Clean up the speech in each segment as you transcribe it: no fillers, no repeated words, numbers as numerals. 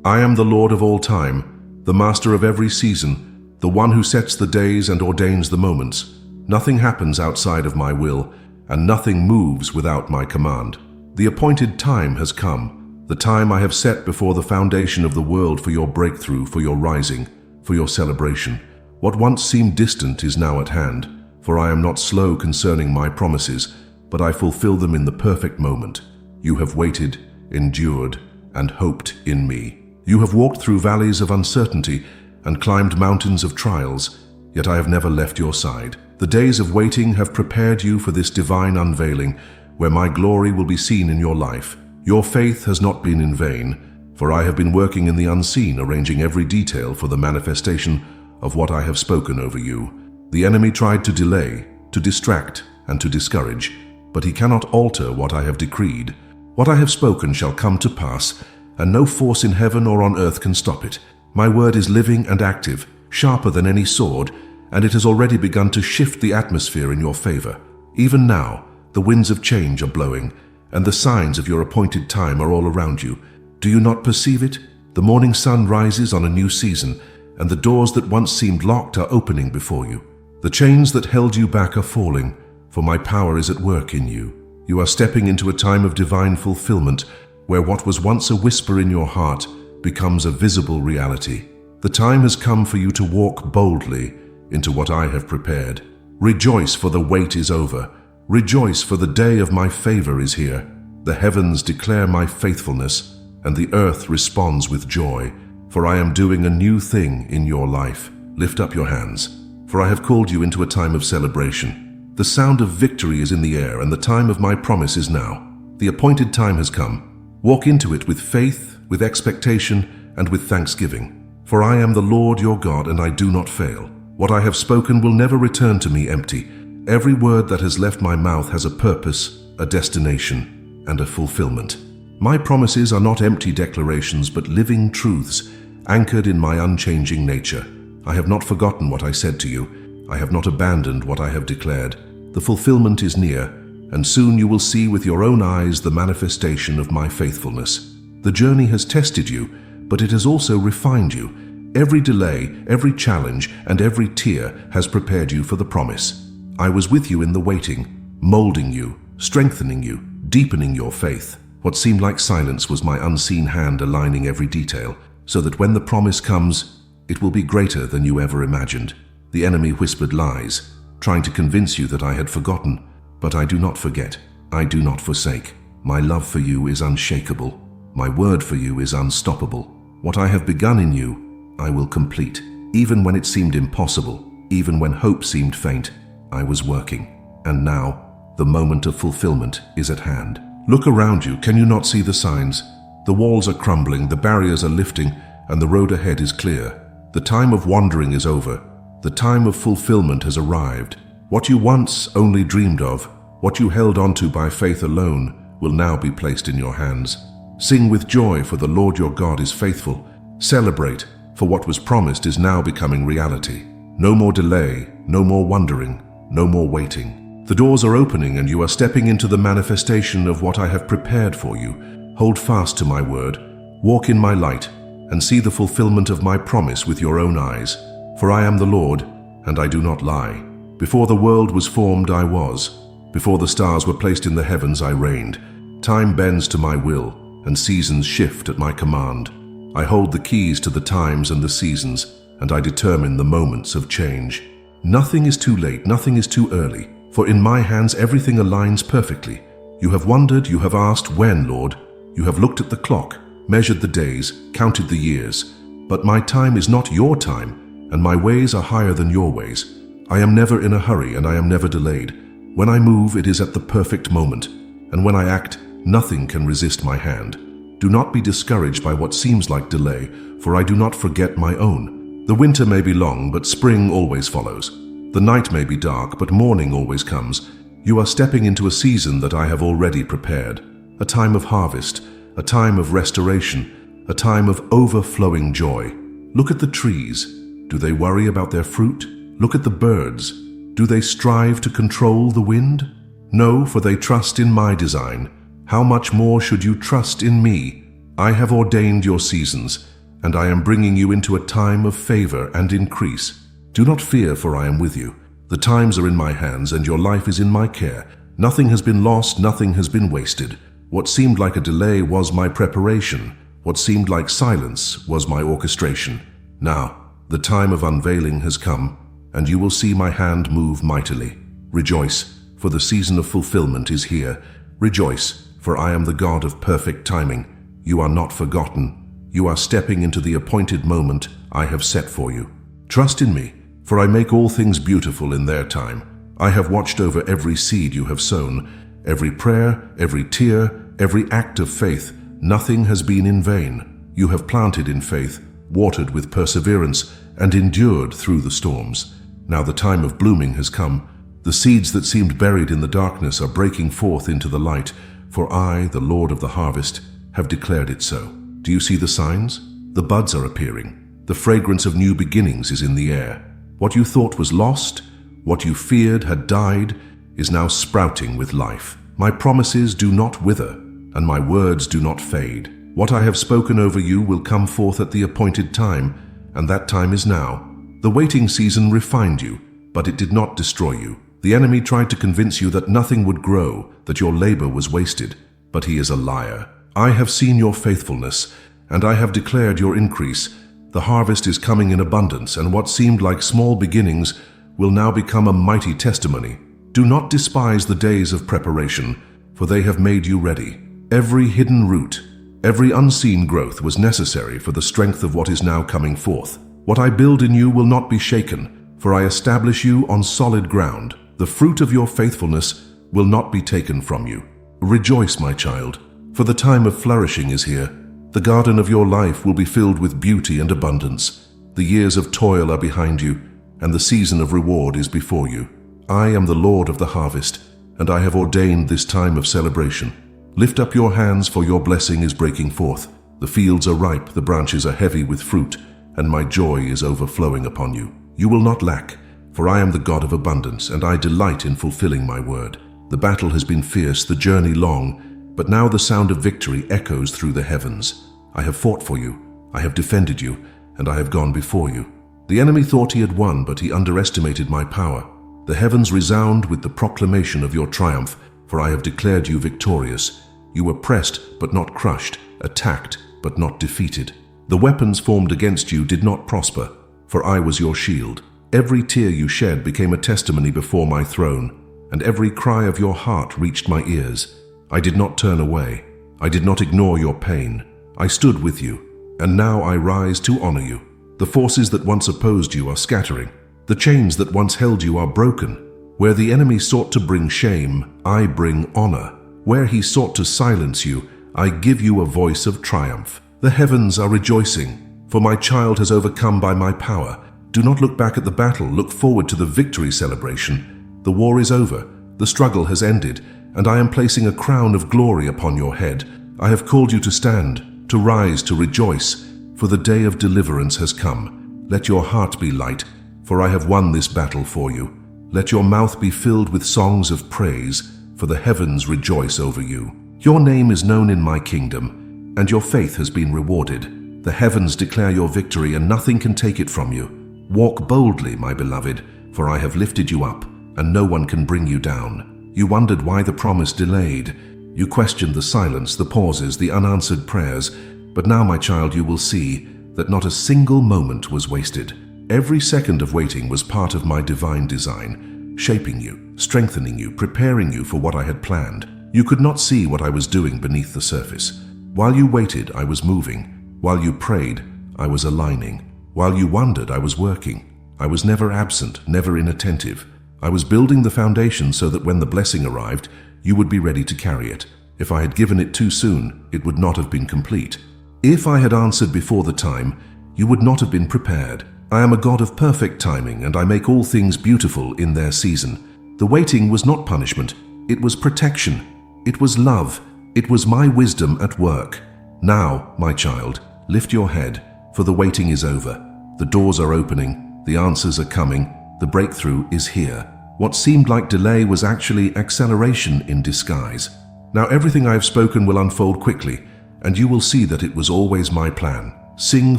I am the Lord of all time, the master of every season, the one who sets the days and ordains the moments. Nothing happens outside of my will, and nothing moves without my command. The appointed time has come, the time I have set before the foundation of the world for your breakthrough, for your rising, for your celebration. What once seemed distant is now at hand, for I am not slow concerning my promises, but I fulfill them in the perfect moment. You have waited, endured, and hoped in me. You have walked through valleys of uncertainty and climbed mountains of trials, yet I have never left your side. The days of waiting have prepared you for this divine unveiling, where my glory will be seen in your life. Your faith has not been in vain, for I have been working in the unseen, arranging every detail for the manifestation of what I have spoken over you. The enemy tried to delay, to distract, and to discourage, but he cannot alter what I have decreed. What I have spoken shall come to pass, and no force in heaven or on earth can stop it. My word is living and active, sharper than any sword, and it has already begun to shift the atmosphere in your favor. Even now, the winds of change are blowing, and the signs of your appointed time are all around you. Do you not perceive it? The morning sun rises on a new season, and the doors that once seemed locked are opening before you. The chains that held you back are falling, for my power is at work in you. You are stepping into a time of divine fulfillment, where what was once a whisper in your heart becomes a visible reality. The time has come for you to walk boldly into what I have prepared. Rejoice, for the wait is over. Rejoice, for the day of my favor is here. The heavens declare my faithfulness, and the earth responds with joy, for I am doing a new thing in your life. Lift up your hands, for I have called you into a time of celebration. The sound of victory is in the air, and the time of my promise is now. The appointed time has come. Walk into it with faith, with expectation, and with thanksgiving. For I am the Lord your God, and I do not fail. What I have spoken will never return to me empty. Every word that has left my mouth has a purpose, a destination, and a fulfillment. My promises are not empty declarations, but living truths, anchored in my unchanging nature. I have not forgotten what I said to you. I have not abandoned what I have declared. The fulfillment is near, and soon you will see with your own eyes the manifestation of my faithfulness. The journey has tested you, but it has also refined you. Every delay, every challenge, and every tear has prepared you for the promise. I was with you in the waiting, molding you, strengthening you, deepening your faith. What seemed like silence was my unseen hand aligning every detail, so that when the promise comes, it will be greater than you ever imagined. The enemy whispered lies, trying to convince you that I had forgotten, but I do not forget. I do not forsake. My love for you is unshakable. My word for you is unstoppable. What I have begun in you, I will complete. Even when it seemed impossible, even when hope seemed faint, I was working. And now, the moment of fulfillment is at hand. Look around you. Can you not see the signs? The walls are crumbling, the barriers are lifting, and the road ahead is clear. The time of wandering is over. The time of fulfillment has arrived. What you once only dreamed of, what you held onto by faith alone, will now be placed in your hands. Sing with joy, for the Lord your God is faithful. Celebrate, for what was promised is now becoming reality. No more delay, no more wondering, no more waiting. The doors are opening, and you are stepping into the manifestation of what I have prepared for you. Hold fast to my word, walk in my light, and see the fulfillment of my promise with your own eyes. For I am the Lord, and I do not lie. Before the world was formed, I was. Before the stars were placed in the heavens, I reigned. Time bends to my will, and seasons shift at my command. I hold the keys to the times and the seasons, and I determine the moments of change. Nothing is too late, nothing is too early, for in my hands everything aligns perfectly. You have wondered, you have asked, when, Lord? You have looked at the clock, measured the days, counted the years. But my time is not your time, and my ways are higher than your ways. I am never in a hurry, and I am never delayed. When I move, it is at the perfect moment, and when I act, nothing can resist my hand. Do not be discouraged by what seems like delay, for I do not forget my own. The winter may be long, but spring always follows. The night may be dark, but morning always comes. You are stepping into a season that I have already prepared. A time of harvest, a time of restoration, a time of overflowing joy. Look at the trees. Do they worry about their fruit? Look at the birds. Do they strive to control the wind? No, for they trust in my design. How much more should you trust in me? I have ordained your seasons, and I am bringing you into a time of favor and increase. Do not fear, for I am with you. The times are in my hands, and your life is in my care. Nothing has been lost, nothing has been wasted. What seemed like a delay was my preparation. What seemed like silence was my orchestration. Now, the time of unveiling has come, and you will see my hand move mightily. Rejoice, for the season of fulfillment is here. Rejoice, for I am the God of perfect timing. You are not forgotten. You are stepping into the appointed moment I have set for you. Trust in me, for I make all things beautiful in their time. I have watched over every seed you have sown, every prayer, every tear, every act of faith. Nothing has been in vain. You have planted in faith, watered with perseverance, and endured through the storms. Now the time of blooming has come. The seeds that seemed buried in the darkness are breaking forth into the light, for I, the Lord of the harvest, have declared it so. Do you see the signs? The buds are appearing. The fragrance of new beginnings is in the air. What you thought was lost, what you feared had died, is now sprouting with life. My promises do not wither, and my words do not fade. What I have spoken over you will come forth at the appointed time, and that time is now. The waiting season refined you, but it did not destroy you. The enemy tried to convince you that nothing would grow, that your labor was wasted, but he is a liar. I have seen your faithfulness, and I have declared your increase. The harvest is coming in abundance, and what seemed like small beginnings will now become a mighty testimony. Do not despise the days of preparation, for they have made you ready. Every hidden root, every unseen growth was necessary for the strength of what is now coming forth. What I build in you will not be shaken, for I establish you on solid ground. The fruit of your faithfulness will not be taken from you. Rejoice, my child, for the time of flourishing is here. The garden of your life will be filled with beauty and abundance. The years of toil are behind you, and the season of reward is before you. I am the Lord of the harvest, and I have ordained this time of celebration. Lift up your hands, for your blessing is breaking forth. The fields are ripe, the branches are heavy with fruit, and my joy is overflowing upon you. You will not lack, for I am the God of abundance, and I delight in fulfilling my word. The battle has been fierce, the journey long, but now the sound of victory echoes through the heavens. I have fought for you, I have defended you, and I have gone before you. The enemy thought he had won, but he underestimated my power. The heavens resound with the proclamation of your triumph, for I have declared you victorious. You were pressed, but not crushed, attacked, but not defeated. The weapons formed against you did not prosper, for I was your shield. Every tear you shed became a testimony before my throne, and every cry of your heart reached my ears. I did not turn away. I did not ignore your pain. I stood with you, and now I rise to honor you. The forces that once opposed you are scattering. The chains that once held you are broken. Where the enemy sought to bring shame, I bring honor. Where he sought to silence you, I give you a voice of triumph. The heavens are rejoicing, for my child has overcome by my power. Do not look back at the battle, look forward to the victory celebration. The war is over, the struggle has ended, and I am placing a crown of glory upon your head. I have called you to stand, to rise, to rejoice, for the day of deliverance has come. Let your heart be light, for I have won this battle for you. Let your mouth be filled with songs of praise, for the heavens rejoice over you. Your name is known in my kingdom, and your faith has been rewarded. The heavens declare your victory, and nothing can take it from you. Walk boldly, my beloved, for I have lifted you up, and no one can bring you down. You wondered why the promise delayed. You questioned the silence, the pauses, the unanswered prayers. But now, my child, you will see that not a single moment was wasted. Every second of waiting was part of my divine design, shaping you, strengthening you, preparing you for what I had planned. You could not see what I was doing beneath the surface. While you waited, I was moving. While you prayed, I was aligning. While you wondered, I was working. I was never absent, never inattentive. I was building the foundation so that when the blessing arrived, you would be ready to carry it. If I had given it too soon, it would not have been complete. If I had answered before the time, you would not have been prepared. I am a God of perfect timing, and I make all things beautiful in their season. The waiting was not punishment. It was protection. It was love. It was my wisdom at work. Now, my child, lift your head, for the waiting is over. The doors are opening. The answers are coming. The breakthrough is here. What seemed like delay was actually acceleration in disguise. Now everything I have spoken will unfold quickly, and you will see that it was always my plan. Sing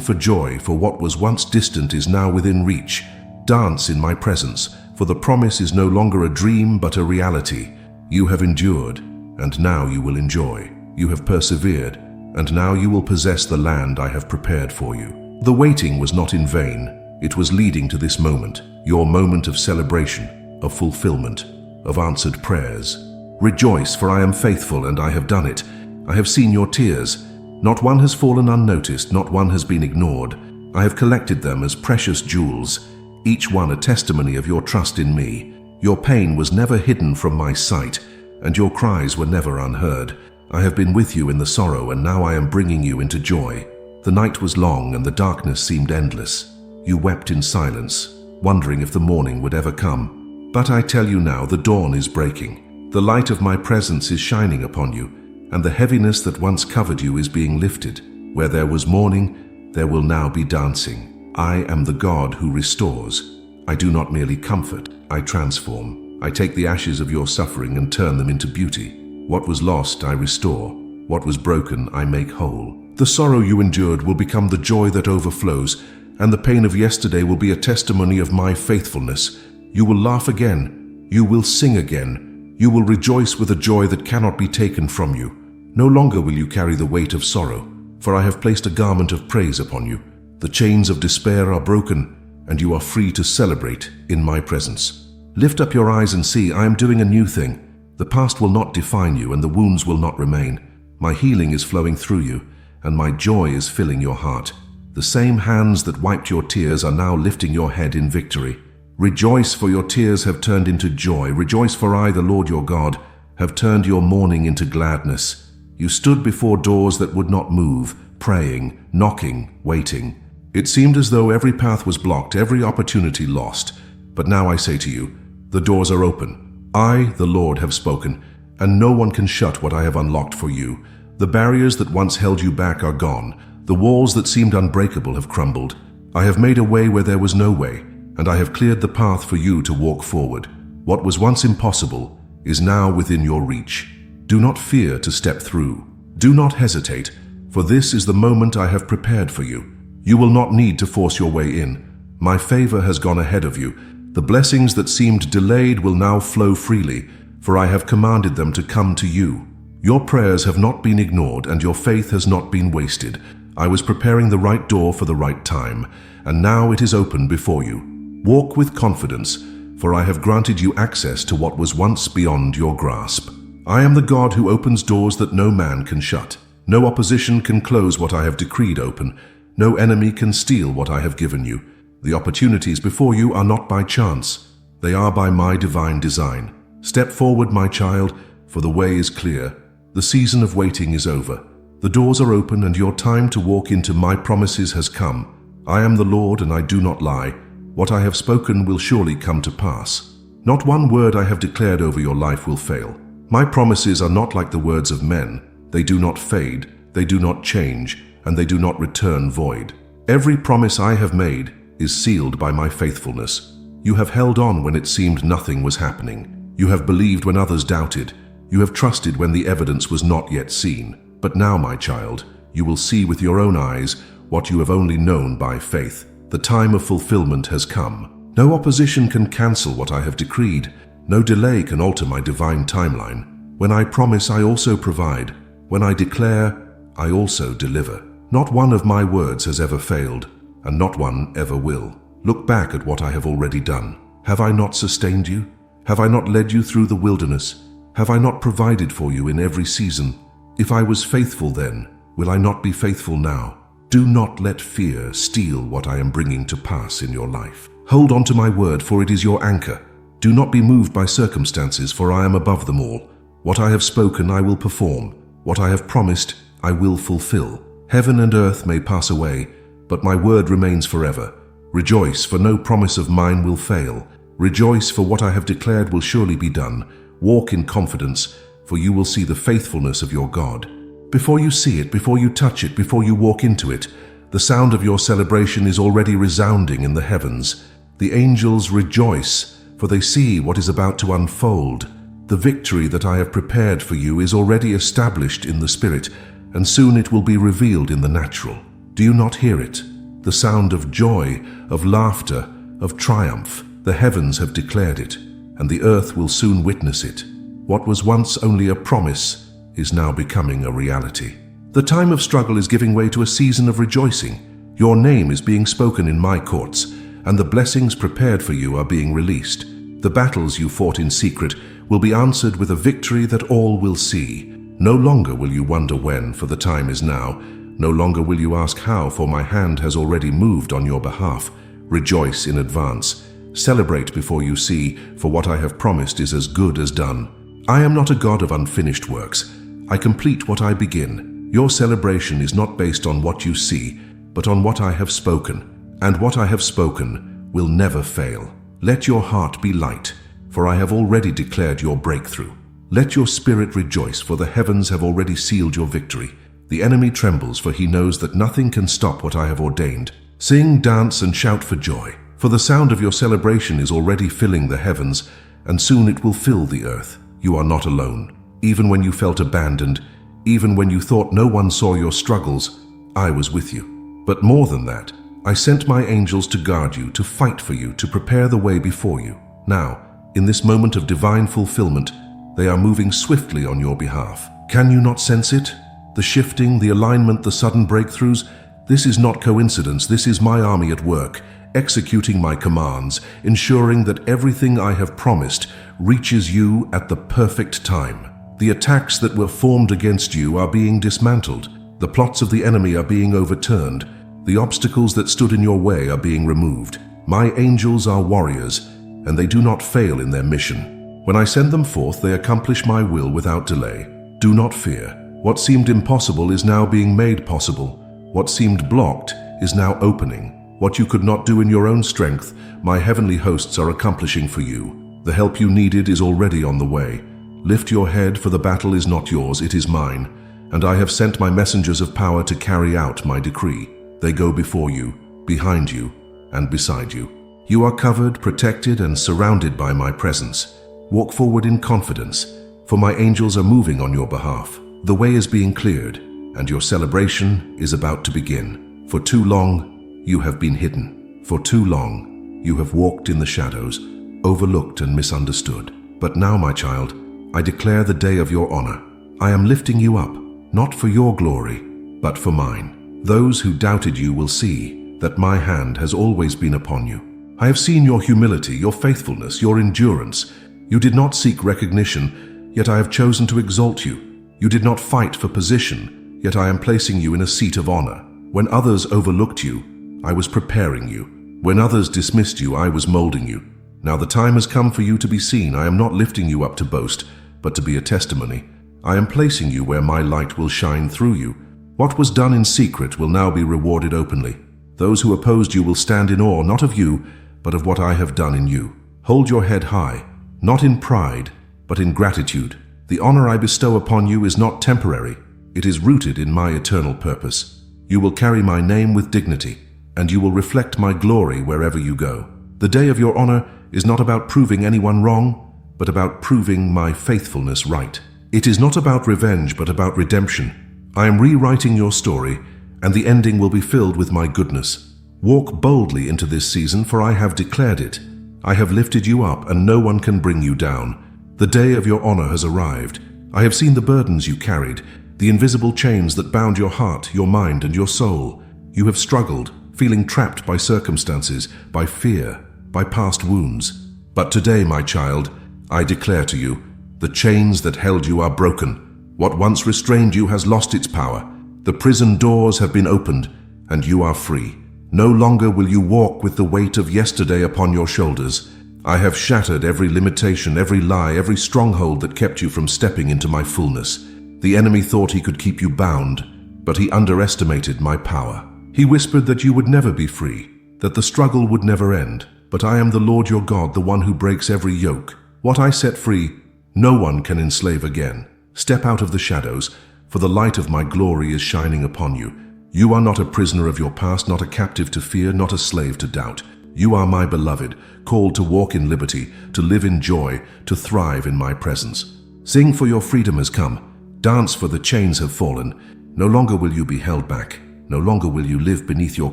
for joy, for what was once distant is now within reach. Dance in my presence, for the promise is no longer a dream but a reality. You have endured, and now you will enjoy. You have persevered, and now you will possess the land I have prepared for you. The waiting was not in vain. It was leading to this moment, your moment of celebration, of fulfillment, of answered prayers. Rejoice, for I am faithful, and I have done it. I have seen your tears. Not one has fallen unnoticed, not one has been ignored. I have collected them as precious jewels, each one a testimony of your trust in me. Your pain was never hidden from my sight, and your cries were never unheard. I have been with you in the sorrow, and now I am bringing you into joy. The night was long, and the darkness seemed endless. You wept in silence, wondering if the morning would ever come. But I tell you now, the dawn is breaking. The light of my presence is shining upon you, and the heaviness that once covered you is being lifted. Where there was mourning, there will now be dancing. I am the God who restores. I do not merely comfort, I transform. I take the ashes of your suffering and turn them into beauty. What was lost, I restore. What was broken, I make whole. The sorrow you endured will become the joy that overflows, and the pain of yesterday will be a testimony of my faithfulness. You will laugh again. You will sing again. You will rejoice with a joy that cannot be taken from you. No longer will you carry the weight of sorrow, for I have placed a garment of praise upon you. The chains of despair are broken, and you are free to celebrate in my presence. Lift up your eyes and see, I am doing a new thing. The past will not define you, and the wounds will not remain. My healing is flowing through you, and my joy is filling your heart. The same hands that wiped your tears are now lifting your head in victory. Rejoice, for your tears have turned into joy. Rejoice, for I, the Lord your God, have turned your mourning into gladness. You stood before doors that would not move, praying, knocking, waiting. It seemed as though every path was blocked, every opportunity lost. But now I say to you, the doors are open. I, the Lord, have spoken, and no one can shut what I have unlocked for you. The barriers that once held you back are gone. The walls that seemed unbreakable have crumbled. I have made a way where there was no way, and I have cleared the path for you to walk forward. What was once impossible is now within your reach. Do not fear to step through. Do not hesitate, for this is the moment I have prepared for you. You will not need to force your way in. My favor has gone ahead of you. The blessings that seemed delayed will now flow freely, for I have commanded them to come to you. Your prayers have not been ignored, and your faith has not been wasted. I was preparing the right door for the right time, and now it is open before you. Walk with confidence, for I have granted you access to what was once beyond your grasp. I am the God who opens doors that no man can shut. No opposition can close what I have decreed open. No enemy can steal what I have given you. The opportunities before you are not by chance. They are by my divine design. Step forward, my child, for the way is clear. The season of waiting is over. The doors are open, and your time to walk into my promises has come. I am the Lord, and I do not lie. What I have spoken will surely come to pass. Not one word I have declared over your life will fail. My promises are not like the words of men. They do not fade, they do not change, and they do not return void. Every promise I have made is sealed by my faithfulness. You have held on when it seemed nothing was happening. You have believed when others doubted. You have trusted when the evidence was not yet seen. But now, my child, you will see with your own eyes what you have only known by faith. The time of fulfillment has come. No opposition can cancel what I have decreed. No delay can alter my divine timeline. When I promise, I also provide. When I declare, I also deliver. Not one of my words has ever failed, and not one ever will. Look back at what I have already done. Have I not sustained you? Have I not led you through the wilderness? Have I not provided for you in every season? If I was faithful then, will I not be faithful now? Do not let fear steal what I am bringing to pass in your life. Hold on to my word, for it is your anchor. Do not be moved by circumstances, for I am above them all. What I have spoken, I will perform. What I have promised, I will fulfill. Heaven and earth may pass away, but my word remains forever. Rejoice, for no promise of mine will fail. Rejoice, for what I have declared will surely be done. Walk in confidence, for you will see the faithfulness of your God. Before you see it, before you touch it, before you walk into it, the sound of your celebration is already resounding in the heavens. The angels rejoice, for they see what is about to unfold. The victory that I have prepared for you is already established in the Spirit, and soon it will be revealed in the natural. Do you not hear it? The sound of joy, of laughter, of triumph. The heavens have declared it, and the earth will soon witness it. What was once only a promise is now becoming a reality. The time of struggle is giving way to a season of rejoicing. Your name is being spoken in my courts, and the blessings prepared for you are being released. The battles you fought in secret will be answered with a victory that all will see. No longer will you wonder when, for the time is now. No longer will you ask how, for my hand has already moved on your behalf. Rejoice in advance. Celebrate before you see, for what I have promised is as good as done. I am not a God of unfinished works. I complete what I begin. Your celebration is not based on what you see, but on what I have spoken. And what I have spoken will never fail. Let your heart be light, for I have already declared your breakthrough. Let your spirit rejoice, for the heavens have already sealed your victory. The enemy trembles, for he knows that nothing can stop what I have ordained. Sing, dance, and shout for joy, for the sound of your celebration is already filling the heavens, and soon it will fill the earth. You are not alone. Even when you felt abandoned, even when you thought no one saw your struggles, I was with you. But more than that, I sent my angels to guard you, to fight for you, to prepare the way before you. Now, in this moment of divine fulfillment, they are moving swiftly on your behalf. Can you not sense it? The shifting, the alignment, the sudden breakthroughs? This is not coincidence. This is my army at work, executing my commands, ensuring that everything I have promised reaches you at the perfect time. The attacks that were formed against you are being dismantled. The plots of the enemy are being overturned. The obstacles that stood in your way are being removed. My angels are warriors, and they do not fail in their mission. When I send them forth, they accomplish my will without delay. Do not fear. What seemed impossible is now being made possible. What seemed blocked is now opening. What you could not do in your own strength, my heavenly hosts are accomplishing for you. The help you needed is already on the way. Lift your head, for the battle is not yours, it is mine. And I have sent my messengers of power to carry out my decree. They go before you, behind you, and beside you. You are covered, protected, and surrounded by my presence. Walk forward in confidence, for my angels are moving on your behalf. The way is being cleared, and your celebration is about to begin. For too long, you have been hidden. For too long, you have walked in the shadows, overlooked and misunderstood. But now, my child, I declare the day of your honor. I am lifting you up, not for your glory, but for mine. Those who doubted you will see that my hand has always been upon you. I have seen your humility, your faithfulness, your endurance. You did not seek recognition, yet I have chosen to exalt you. You did not fight for position, yet I am placing you in a seat of honor. When others overlooked you, I was preparing you. When others dismissed you, I was molding you. Now the time has come for you to be seen. I am not lifting you up to boast, but to be a testimony. I am placing you where my light will shine through you. What was done in secret will now be rewarded openly. Those who opposed you will stand in awe, not of you, but of what I have done in you. Hold your head high, not in pride, but in gratitude. The honor I bestow upon you is not temporary. It is rooted in my eternal purpose. You will carry my name with dignity, and you will reflect my glory wherever you go. The day of your honor is not about proving anyone wrong, but about proving my faithfulness right. It is not about revenge, but about redemption. I am rewriting your story, and the ending will be filled with my goodness. Walk boldly into this season, for I have declared it. I have lifted you up, and no one can bring you down. The day of your honor has arrived. I have seen the burdens you carried, the invisible chains that bound your heart, your mind, and your soul. You have struggled, feeling trapped by circumstances, by fear, by past wounds. But today, my child, I declare to you, the chains that held you are broken. What once restrained you has lost its power. The prison doors have been opened, and you are free. No longer will you walk with the weight of yesterday upon your shoulders. I have shattered every limitation, every lie, every stronghold that kept you from stepping into my fullness. The enemy thought he could keep you bound, but he underestimated my power. He whispered that you would never be free, that the struggle would never end. But I am the Lord your God, the one who breaks every yoke. What I set free, no one can enslave again. Step out of the shadows, for the light of my glory is shining upon you. You are not a prisoner of your past, not a captive to fear, not a slave to doubt. You are my beloved, called to walk in liberty, to live in joy, to thrive in my presence. Sing, for your freedom has come. Dance, for the chains have fallen. No longer will you be held back. No longer will you live beneath your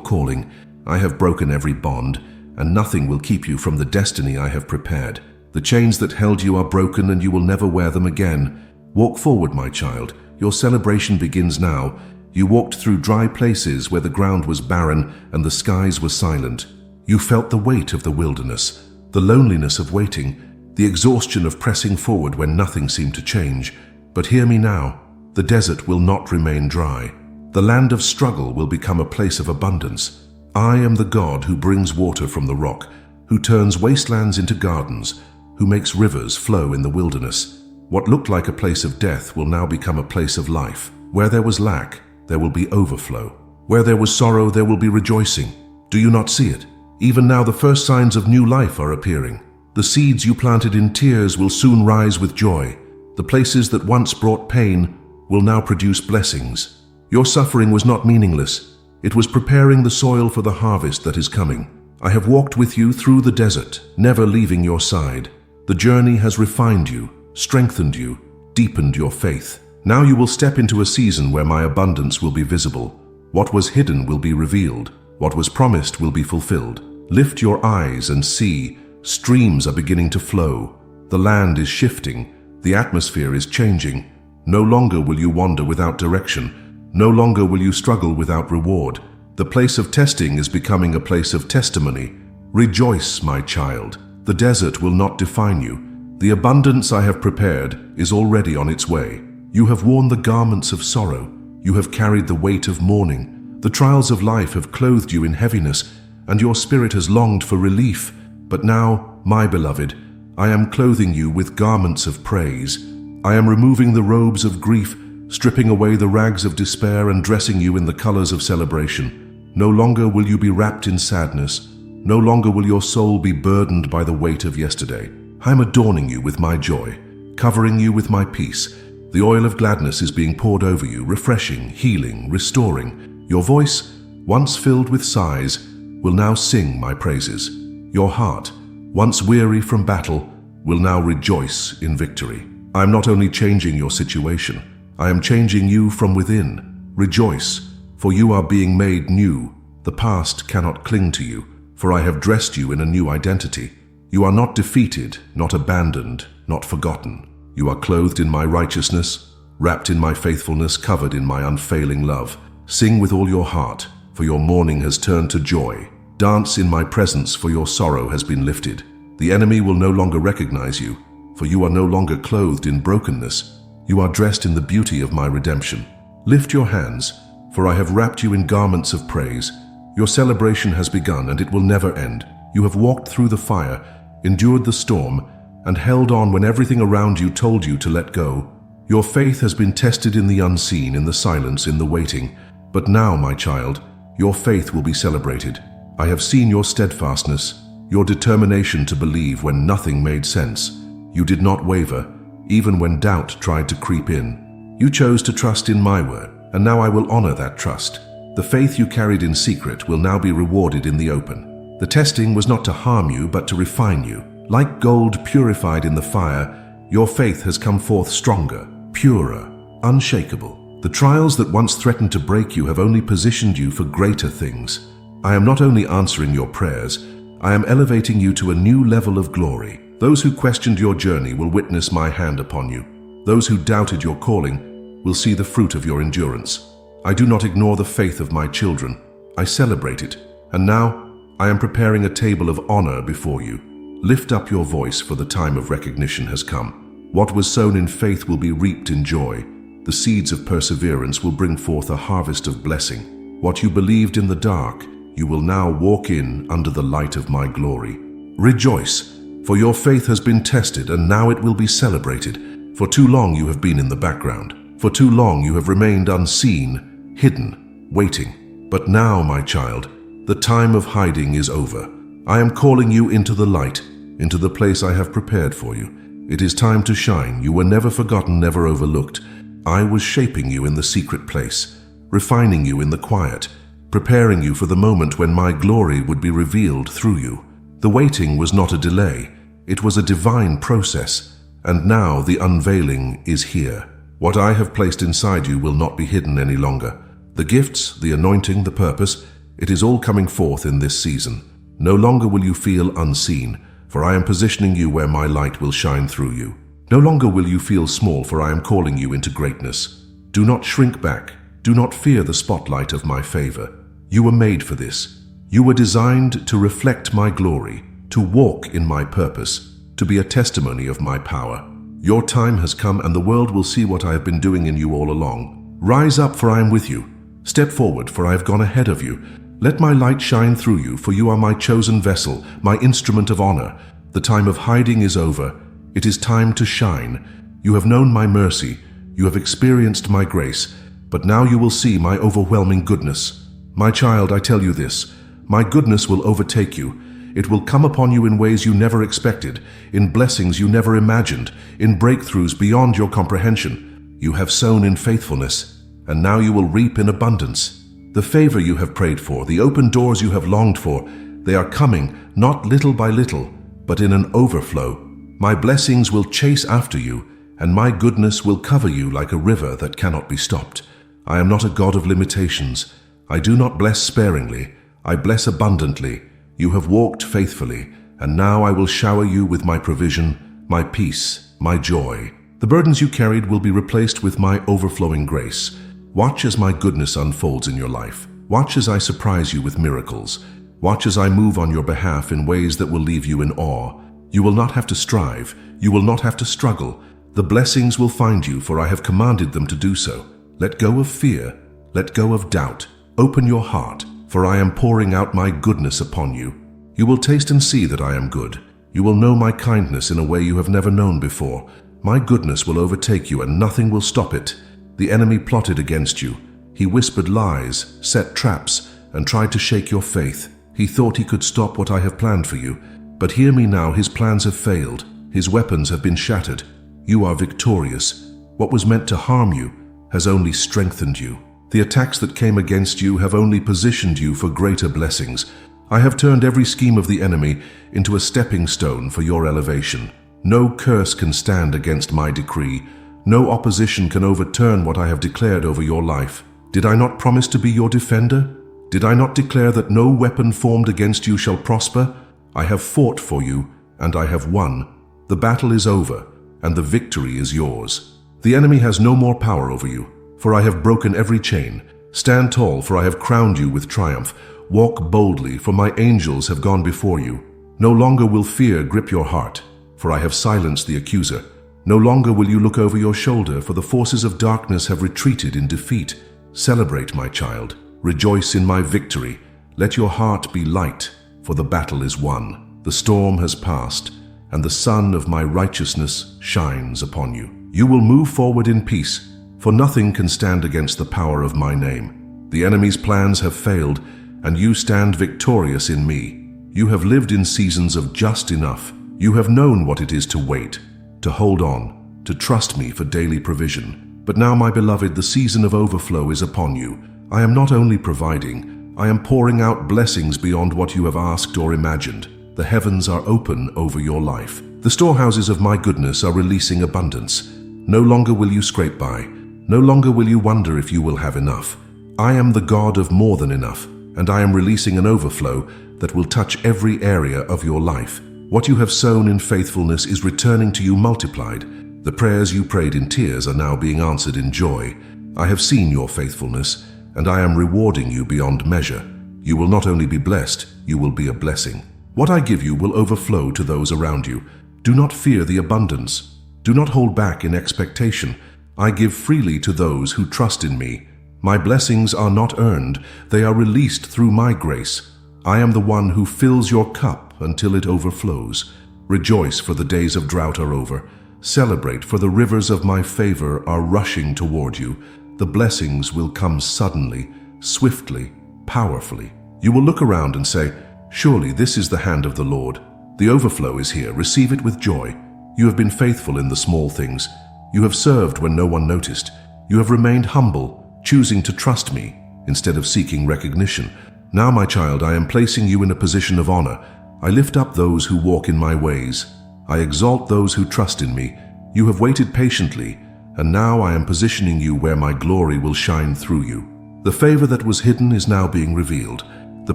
calling. I have broken every bond, and nothing will keep you from the destiny I have prepared. The chains that held you are broken, and you will never wear them again. Walk forward, my child. Your celebration begins now. You walked through dry places where the ground was barren and the skies were silent. You felt the weight of the wilderness, the loneliness of waiting, the exhaustion of pressing forward when nothing seemed to change. But hear me now. The desert will not remain dry. The land of struggle will become a place of abundance. I am the God who brings water from the rock, who turns wastelands into gardens, who makes rivers flow in the wilderness. What looked like a place of death will now become a place of life. Where there was lack, there will be overflow. Where there was sorrow, there will be rejoicing. Do you not see it? Even now the first signs of new life are appearing. The seeds you planted in tears will soon rise with joy. The places that once brought pain will now produce blessings. Your suffering was not meaningless. It was preparing the soil for the harvest that is coming. I have walked with you through the desert, never leaving your side. The journey has refined you, strengthened you, deepened your faith. Now you will step into a season where my abundance will be visible. What was hidden will be revealed. What was promised will be fulfilled. Lift your eyes and see. Streams are beginning to flow. The land is shifting. The atmosphere is changing. No longer will you wander without direction. No longer will you struggle without reward. The place of testing is becoming a place of testimony. Rejoice, my child. The desert will not define you. The abundance I have prepared is already on its way. You have worn the garments of sorrow. You have carried the weight of mourning. The trials of life have clothed you in heaviness, and your spirit has longed for relief. But now, my beloved, I am clothing you with garments of praise. I am removing the robes of grief, stripping away the rags of despair, and dressing you in the colors of celebration. No longer will you be wrapped in sadness. No longer will your soul be burdened by the weight of yesterday. I am adorning you with my joy, covering you with my peace. The oil of gladness is being poured over you, refreshing, healing, restoring. Your voice, once filled with sighs, will now sing my praises. Your heart, once weary from battle, will now rejoice in victory. I am not only changing your situation, I am changing you from within. Rejoice, for you are being made new. The past cannot cling to you, for I have dressed you in a new identity. You are not defeated, not abandoned, not forgotten. You are clothed in my righteousness, wrapped in my faithfulness, covered in my unfailing love. Sing with all your heart, for your mourning has turned to joy. Dance in my presence, for your sorrow has been lifted. The enemy will no longer recognize you, for you are no longer clothed in brokenness. You are dressed in the beauty of my redemption. Lift your hands, for I have wrapped you in garments of praise. Your celebration has begun, and it will never end. You have walked through the fire, endured the storm, and held on when everything around you told you to let go. Your faith has been tested in the unseen, in the silence, in the waiting. But now, my child, your faith will be celebrated. I have seen your steadfastness, your determination to believe when nothing made sense. You did not waver, even when doubt tried to creep in. You chose to trust in my word, and now I will honor that trust. The faith you carried in secret will now be rewarded in the open. The testing was not to harm you, but to refine you. Like gold purified in the fire, your faith has come forth stronger, purer, unshakable. The trials that once threatened to break you have only positioned you for greater things. I am not only answering your prayers, I am elevating you to a new level of glory. Those who questioned your journey will witness my hand upon you. Those who doubted your calling will see the fruit of your endurance. I do not ignore the faith of my children. I celebrate it. And now, I am preparing a table of honor before you. Lift up your voice, for the time of recognition has come. What was sown in faith will be reaped in joy. The seeds of perseverance will bring forth a harvest of blessing. What you believed in the dark, you will now walk in under the light of my glory. Rejoice, for your faith has been tested, and now it will be celebrated. For too long you have been in the background. For too long you have remained unseen, hidden, waiting. But now, my child, the time of hiding is over. I am calling you into the light, into the place I have prepared for you. It is time to shine. You were never forgotten, never overlooked. I was shaping you in the secret place, refining you in the quiet, preparing you for the moment when my glory would be revealed through you. The waiting was not a delay. It was a divine process, and now the unveiling is here. What I have placed inside you will not be hidden any longer. The gifts, the anointing, the purpose, it is all coming forth in this season. No longer will you feel unseen, for I am positioning you where my light will shine through you. No longer will you feel small, for I am calling you into greatness. Do not shrink back. Do not fear the spotlight of my favor. You were made for this. You were designed to reflect my glory, to walk in my purpose, to be a testimony of my power. Your time has come, and the world will see what I have been doing in you all along. Rise up, for I am with you. Step forward, for I have gone ahead of you. Let my light shine through you, for you are my chosen vessel, my instrument of honor. The time of hiding is over. It is time to shine. You have known my mercy. You have experienced my grace. But now you will see my overwhelming goodness. My child, I tell you this. My goodness will overtake you. It will come upon you in ways you never expected, in blessings you never imagined, in breakthroughs beyond your comprehension. You have sown in faithfulness, and now you will reap in abundance. The favor you have prayed for, the open doors you have longed for, they are coming, not little by little, but in an overflow. My blessings will chase after you, and my goodness will cover you like a river that cannot be stopped. I am not a God of limitations. I do not bless sparingly. I bless abundantly. You have walked faithfully, and now I will shower you with my provision, my peace, my joy. The burdens you carried will be replaced with my overflowing grace. Watch as my goodness unfolds in your life. Watch as I surprise you with miracles. Watch as I move on your behalf in ways that will leave you in awe. You will not have to strive. You will not have to struggle. The blessings will find you, for I have commanded them to do so. Let go of fear. Let go of doubt. Open your heart, for I am pouring out my goodness upon you. You will taste and see that I am good. You will know my kindness in a way you have never known before. My goodness will overtake you, and nothing will stop it. The enemy plotted against you. He whispered lies, set traps, and tried to shake your faith. He thought he could stop what I have planned for you. But hear me now, his plans have failed. His weapons have been shattered. You are victorious. What was meant to harm you has only strengthened you. The attacks that came against you have only positioned you for greater blessings. I have turned every scheme of the enemy into a stepping stone for your elevation. No curse can stand against my decree. No opposition can overturn what I have declared over your life. Did I not promise to be your defender? Did I not declare that no weapon formed against you shall prosper? I have fought for you, and I have won. The battle is over, and the victory is yours. The enemy has no more power over you, for I have broken every chain. Stand tall, for I have crowned you with triumph. Walk boldly, for my angels have gone before you. No longer will fear grip your heart, for I have silenced the accuser. No longer will you look over your shoulder, for the forces of darkness have retreated in defeat. Celebrate, my child. Rejoice in my victory. Let your heart be light, for the battle is won. The storm has passed, and the sun of my righteousness shines upon you. You will move forward in peace, for nothing can stand against the power of my name. The enemy's plans have failed, and you stand victorious in me. You have lived in seasons of just enough. You have known what it is to wait, to hold on, to trust me for daily provision. But now, my beloved, the season of overflow is upon you. I am not only providing, I am pouring out blessings beyond what you have asked or imagined. The heavens are open over your life. The storehouses of my goodness are releasing abundance. No longer will you scrape by. No longer will you wonder if you will have enough. I am the God of more than enough, and I am releasing an overflow that will touch every area of your life. What you have sown in faithfulness is returning to you multiplied. The prayers you prayed in tears are now being answered in joy. I have seen your faithfulness, and I am rewarding you beyond measure. You will not only be blessed, you will be a blessing. What I give you will overflow to those around you. Do not fear the abundance. Do not hold back in expectation. I give freely to those who trust in me. My blessings are not earned. They are released through my grace. I am the one who fills your cup until it overflows. Rejoice, for the days of drought are over. Celebrate, for the rivers of my favor are rushing toward you. The blessings will come suddenly, swiftly, powerfully. You will look around and say, "Surely this is the hand of the Lord." The overflow is here. Receive it with joy. You have been faithful in the small things. You have served when no one noticed. You have remained humble, choosing to trust me instead of seeking recognition. Now, my child, I am placing you in a position of honor. I lift up those who walk in my ways. I exalt those who trust in me. You have waited patiently, and now I am positioning you where my glory will shine through you. The favor that was hidden is now being revealed. The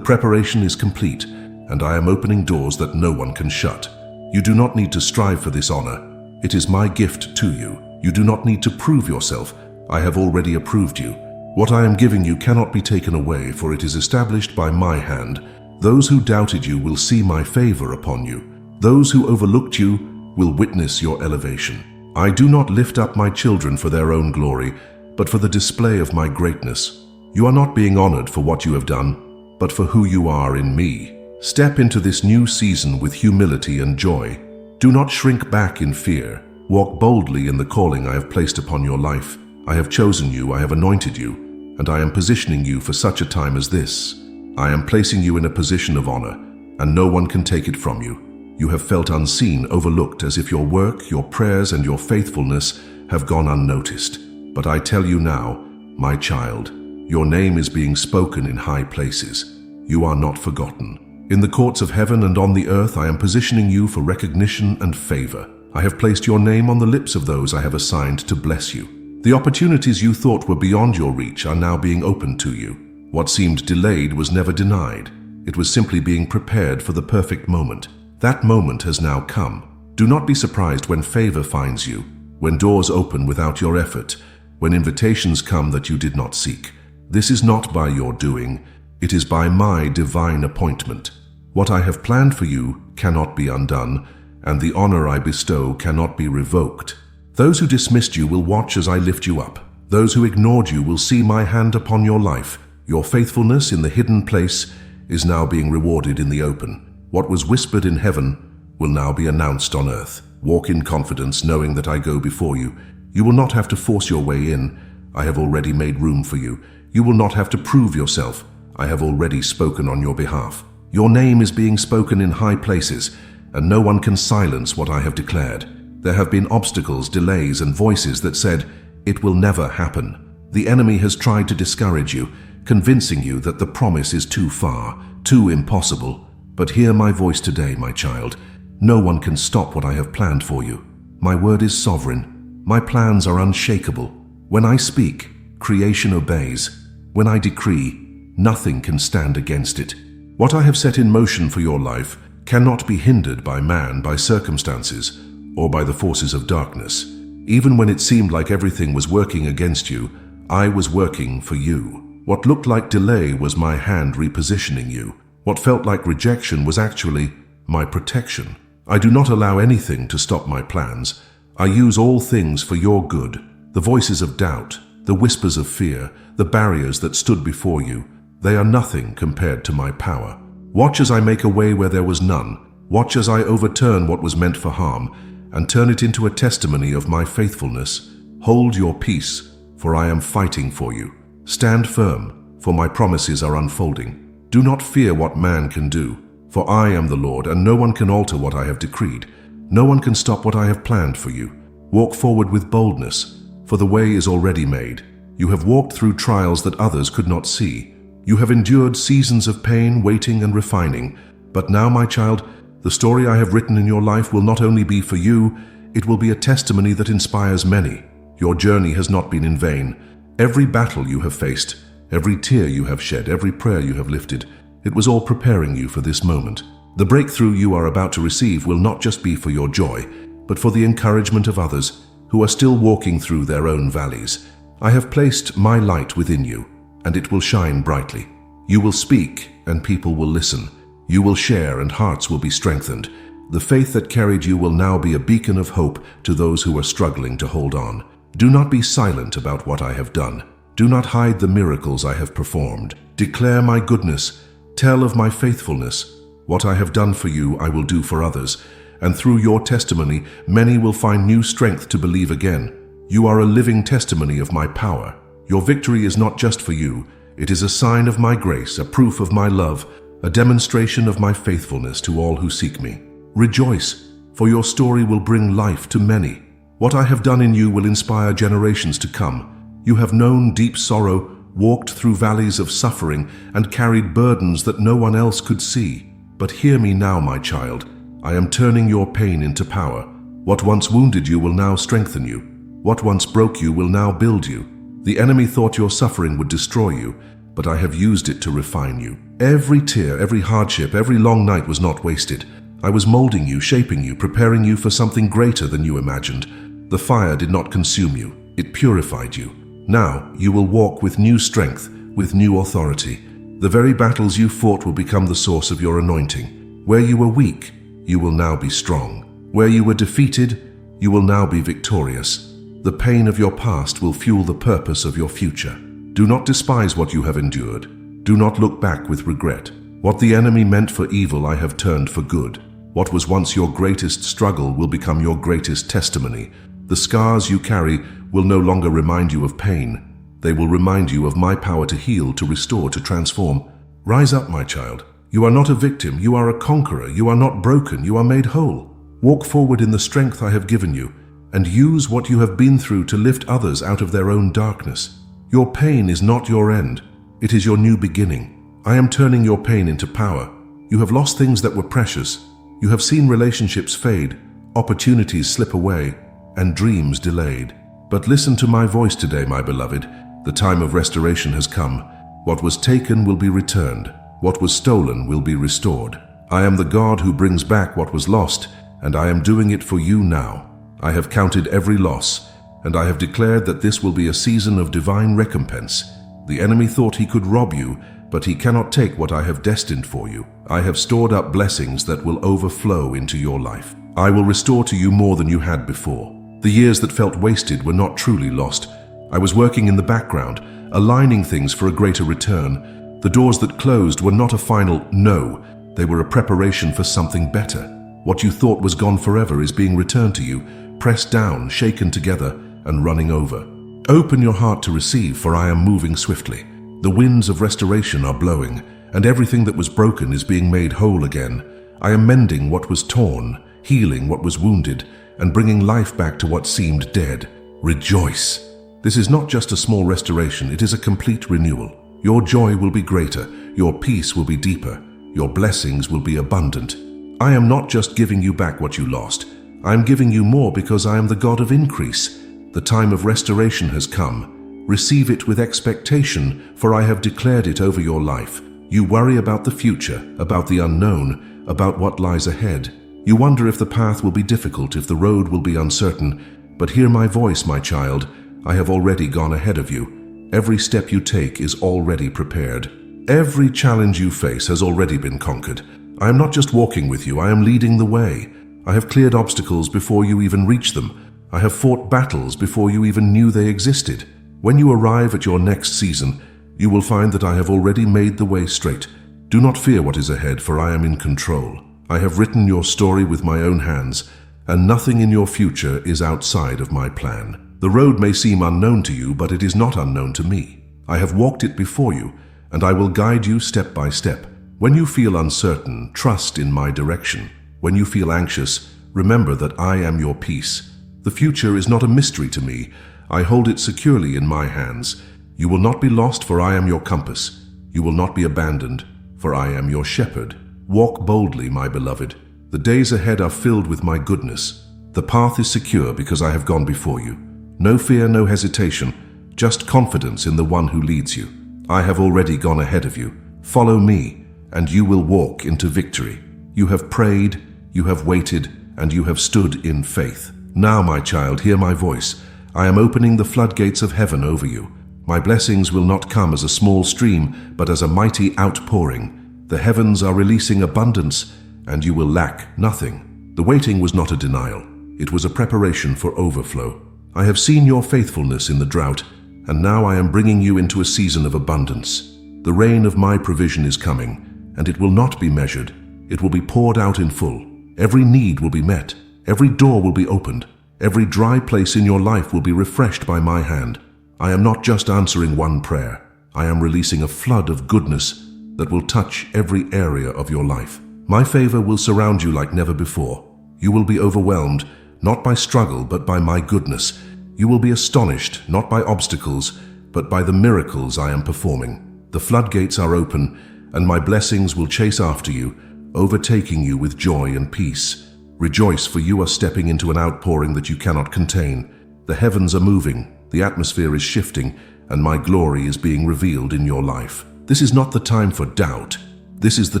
preparation is complete, and I am opening doors that no one can shut. You do not need to strive for this honor. It is my gift to you. You do not need to prove yourself. I have already approved you. What I am giving you cannot be taken away, for it is established by my hand. Those who doubted you will see my favor upon you. Those who overlooked you will witness your elevation. I do not lift up my children for their own glory, but for the display of my greatness. You are not being honored for what you have done, but for who you are in me. Step into this new season with humility and joy. Do not shrink back in fear. Walk boldly in the calling I have placed upon your life. I have chosen you, I have anointed you, and I am positioning you for such a time as this. I am placing you in a position of honor, and no one can take it from you. You have felt unseen, overlooked, as if your work, your prayers, and your faithfulness have gone unnoticed. But I tell you now, my child, your name is being spoken in high places. You are not forgotten. In the courts of heaven and on the earth, I am positioning you for recognition and favor. I have placed your name on the lips of those I have assigned to bless you. The opportunities you thought were beyond your reach are now being opened to you. What seemed delayed was never denied. It was simply being prepared for the perfect moment. That moment has now come. Do not be surprised when favor finds you, when doors open without your effort, when invitations come that you did not seek. This is not by your doing, it is by my divine appointment. What I have planned for you cannot be undone, and the honor I bestow cannot be revoked. Those who dismissed you will watch as I lift you up. Those who ignored you will see my hand upon your life. Your faithfulness in the hidden place is now being rewarded in the open. What was whispered in heaven will now be announced on earth. Walk in confidence, knowing that I go before you. You will not have to force your way in. I have already made room for you. You will not have to prove yourself. I have already spoken on your behalf. Your name is being spoken in high places, and no one can silence what I have declared. There have been obstacles, delays, and voices that said, "It will never happen." The enemy has tried to discourage you, convincing you that the promise is too far, too impossible. But hear my voice today, my child. No one can stop what I have planned for you. My word is sovereign. My plans are unshakable. When I speak, creation obeys. When I decree, nothing can stand against it. What I have set in motion for your life cannot be hindered by man, by circumstances, or by the forces of darkness. Even when it seemed like everything was working against you, I was working for you. What looked like delay was my hand repositioning you. What felt like rejection was actually my protection. I do not allow anything to stop my plans. I use all things for your good. The voices of doubt, the whispers of fear, the barriers that stood before you, they are nothing compared to my power. Watch as I make a way where there was none. Watch as I overturn what was meant for harm and turn it into a testimony of my faithfulness. Hold your peace, for I am fighting for you. Stand firm, for my promises are unfolding. Do not fear what man can do, for I am the Lord, and no one can alter what I have decreed. No one can stop what I have planned for you. Walk forward with boldness, for the way is already made. You have walked through trials that others could not see. You have endured seasons of pain, waiting, and refining. But now, my child, the story I have written in your life will not only be for you, it will be a testimony that inspires many. Your journey has not been in vain. Every battle you have faced, every tear you have shed, every prayer you have lifted, it was all preparing you for this moment. The breakthrough you are about to receive will not just be for your joy, but for the encouragement of others who are still walking through their own valleys. I have placed my light within you, and it will shine brightly. You will speak, and people will listen. You will share, and hearts will be strengthened. The faith that carried you will now be a beacon of hope to those who are struggling to hold on. Do not be silent about what I have done. Do not hide the miracles I have performed. Declare my goodness. Tell of my faithfulness. What I have done for you, I will do for others. And through your testimony, many will find new strength to believe again. You are a living testimony of my power. Your victory is not just for you. It is a sign of my grace, a proof of my love, a demonstration of my faithfulness to all who seek me. Rejoice, for your story will bring life to many. What I have done in you will inspire generations to come. You have known deep sorrow, walked through valleys of suffering, and carried burdens that no one else could see. But hear me now, my child. I am turning your pain into power. What once wounded you will now strengthen you. What once broke you will now build you. The enemy thought your suffering would destroy you, but I have used it to refine you. Every tear, every hardship, every long night was not wasted. I was molding you, shaping you, preparing you for something greater than you imagined. The fire did not consume you, it purified you. Now you will walk with new strength, with new authority. The very battles you fought will become the source of your anointing. Where you were weak, you will now be strong. Where you were defeated, you will now be victorious. The pain of your past will fuel the purpose of your future. Do not despise what you have endured. Do not look back with regret. What the enemy meant for evil, I have turned for good. What was once your greatest struggle will become your greatest testimony. The scars you carry will no longer remind you of pain. They will remind you of my power to heal, to restore, to transform. Rise up, my child. You are not a victim. You are a conqueror. You are not broken. You are made whole. Walk forward in the strength I have given you, and use what you have been through to lift others out of their own darkness. Your pain is not your end. It is your new beginning. I am turning your pain into power. You have lost things that were precious. You have seen relationships fade, opportunities slip away, and dreams delayed. But listen to my voice today, my beloved. The time of restoration has come. What was taken will be returned. What was stolen will be restored. I am the God who brings back what was lost, and I am doing it for you now. I have counted every loss, and I have declared that this will be a season of divine recompense. The enemy thought he could rob you, but he cannot take what I have destined for you. I have stored up blessings that will overflow into your life. I will restore to you more than you had before. The years that felt wasted were not truly lost. I was working in the background, aligning things for a greater return. The doors that closed were not a final no, they were a preparation for something better. What you thought was gone forever is being returned to you, pressed down, shaken together, and running over. Open your heart to receive, for I am moving swiftly. The winds of restoration are blowing, and everything that was broken is being made whole again. I am mending what was torn, healing what was wounded, and bringing life back to what seemed dead. Rejoice! This is not just a small restoration, it is a complete renewal. Your joy will be greater, your peace will be deeper, your blessings will be abundant. I am not just giving you back what you lost. I am giving you more because I am the God of increase. The time of restoration has come. Receive it with expectation, for I have declared it over your life. You worry about the future, about the unknown, about what lies ahead. You wonder if the path will be difficult, if the road will be uncertain. But hear my voice, my child. I have already gone ahead of you. Every step you take is already prepared. Every challenge you face has already been conquered. I am not just walking with you, I am leading the way. I have cleared obstacles before you even reach them. I have fought battles before you even knew they existed. When you arrive at your next season, you will find that I have already made the way straight. Do not fear what is ahead, for I am in control. I have written your story with my own hands, and nothing in your future is outside of my plan. The road may seem unknown to you, but it is not unknown to me. I have walked it before you, and I will guide you step by step. When you feel uncertain, trust in my direction. When you feel anxious, remember that I am your peace. The future is not a mystery to me. I hold it securely in my hands. You will not be lost, for I am your compass. You will not be abandoned, for I am your shepherd. Walk boldly, my beloved. The days ahead are filled with my goodness. The path is secure because I have gone before you. No fear, no hesitation, just confidence in the one who leads you. I have already gone ahead of you. Follow me, and you will walk into victory. You have prayed, you have waited, and you have stood in faith. Now, my child, hear my voice. I am opening the floodgates of heaven over you. My blessings will not come as a small stream, but as a mighty outpouring. The heavens are releasing abundance, and you will lack nothing. The waiting was not a denial. It was a preparation for overflow. I have seen your faithfulness in the drought, and now I am bringing you into a season of abundance. The rain of my provision is coming, and it will not be measured. It will be poured out in full. Every need will be met. Every door will be opened. Every dry place in your life will be refreshed by my hand. I am not just answering one prayer. I am releasing a flood of goodness that will touch every area of your life. My favor will surround you like never before. You will be overwhelmed, not by struggle, but by my goodness. You will be astonished, not by obstacles, but by the miracles I am performing. The floodgates are open, and my blessings will chase after you, overtaking you with joy and peace. Rejoice, for you are stepping into an outpouring that you cannot contain. The heavens are moving, the atmosphere is shifting, and my glory is being revealed in your life. This is not the time for doubt. This is the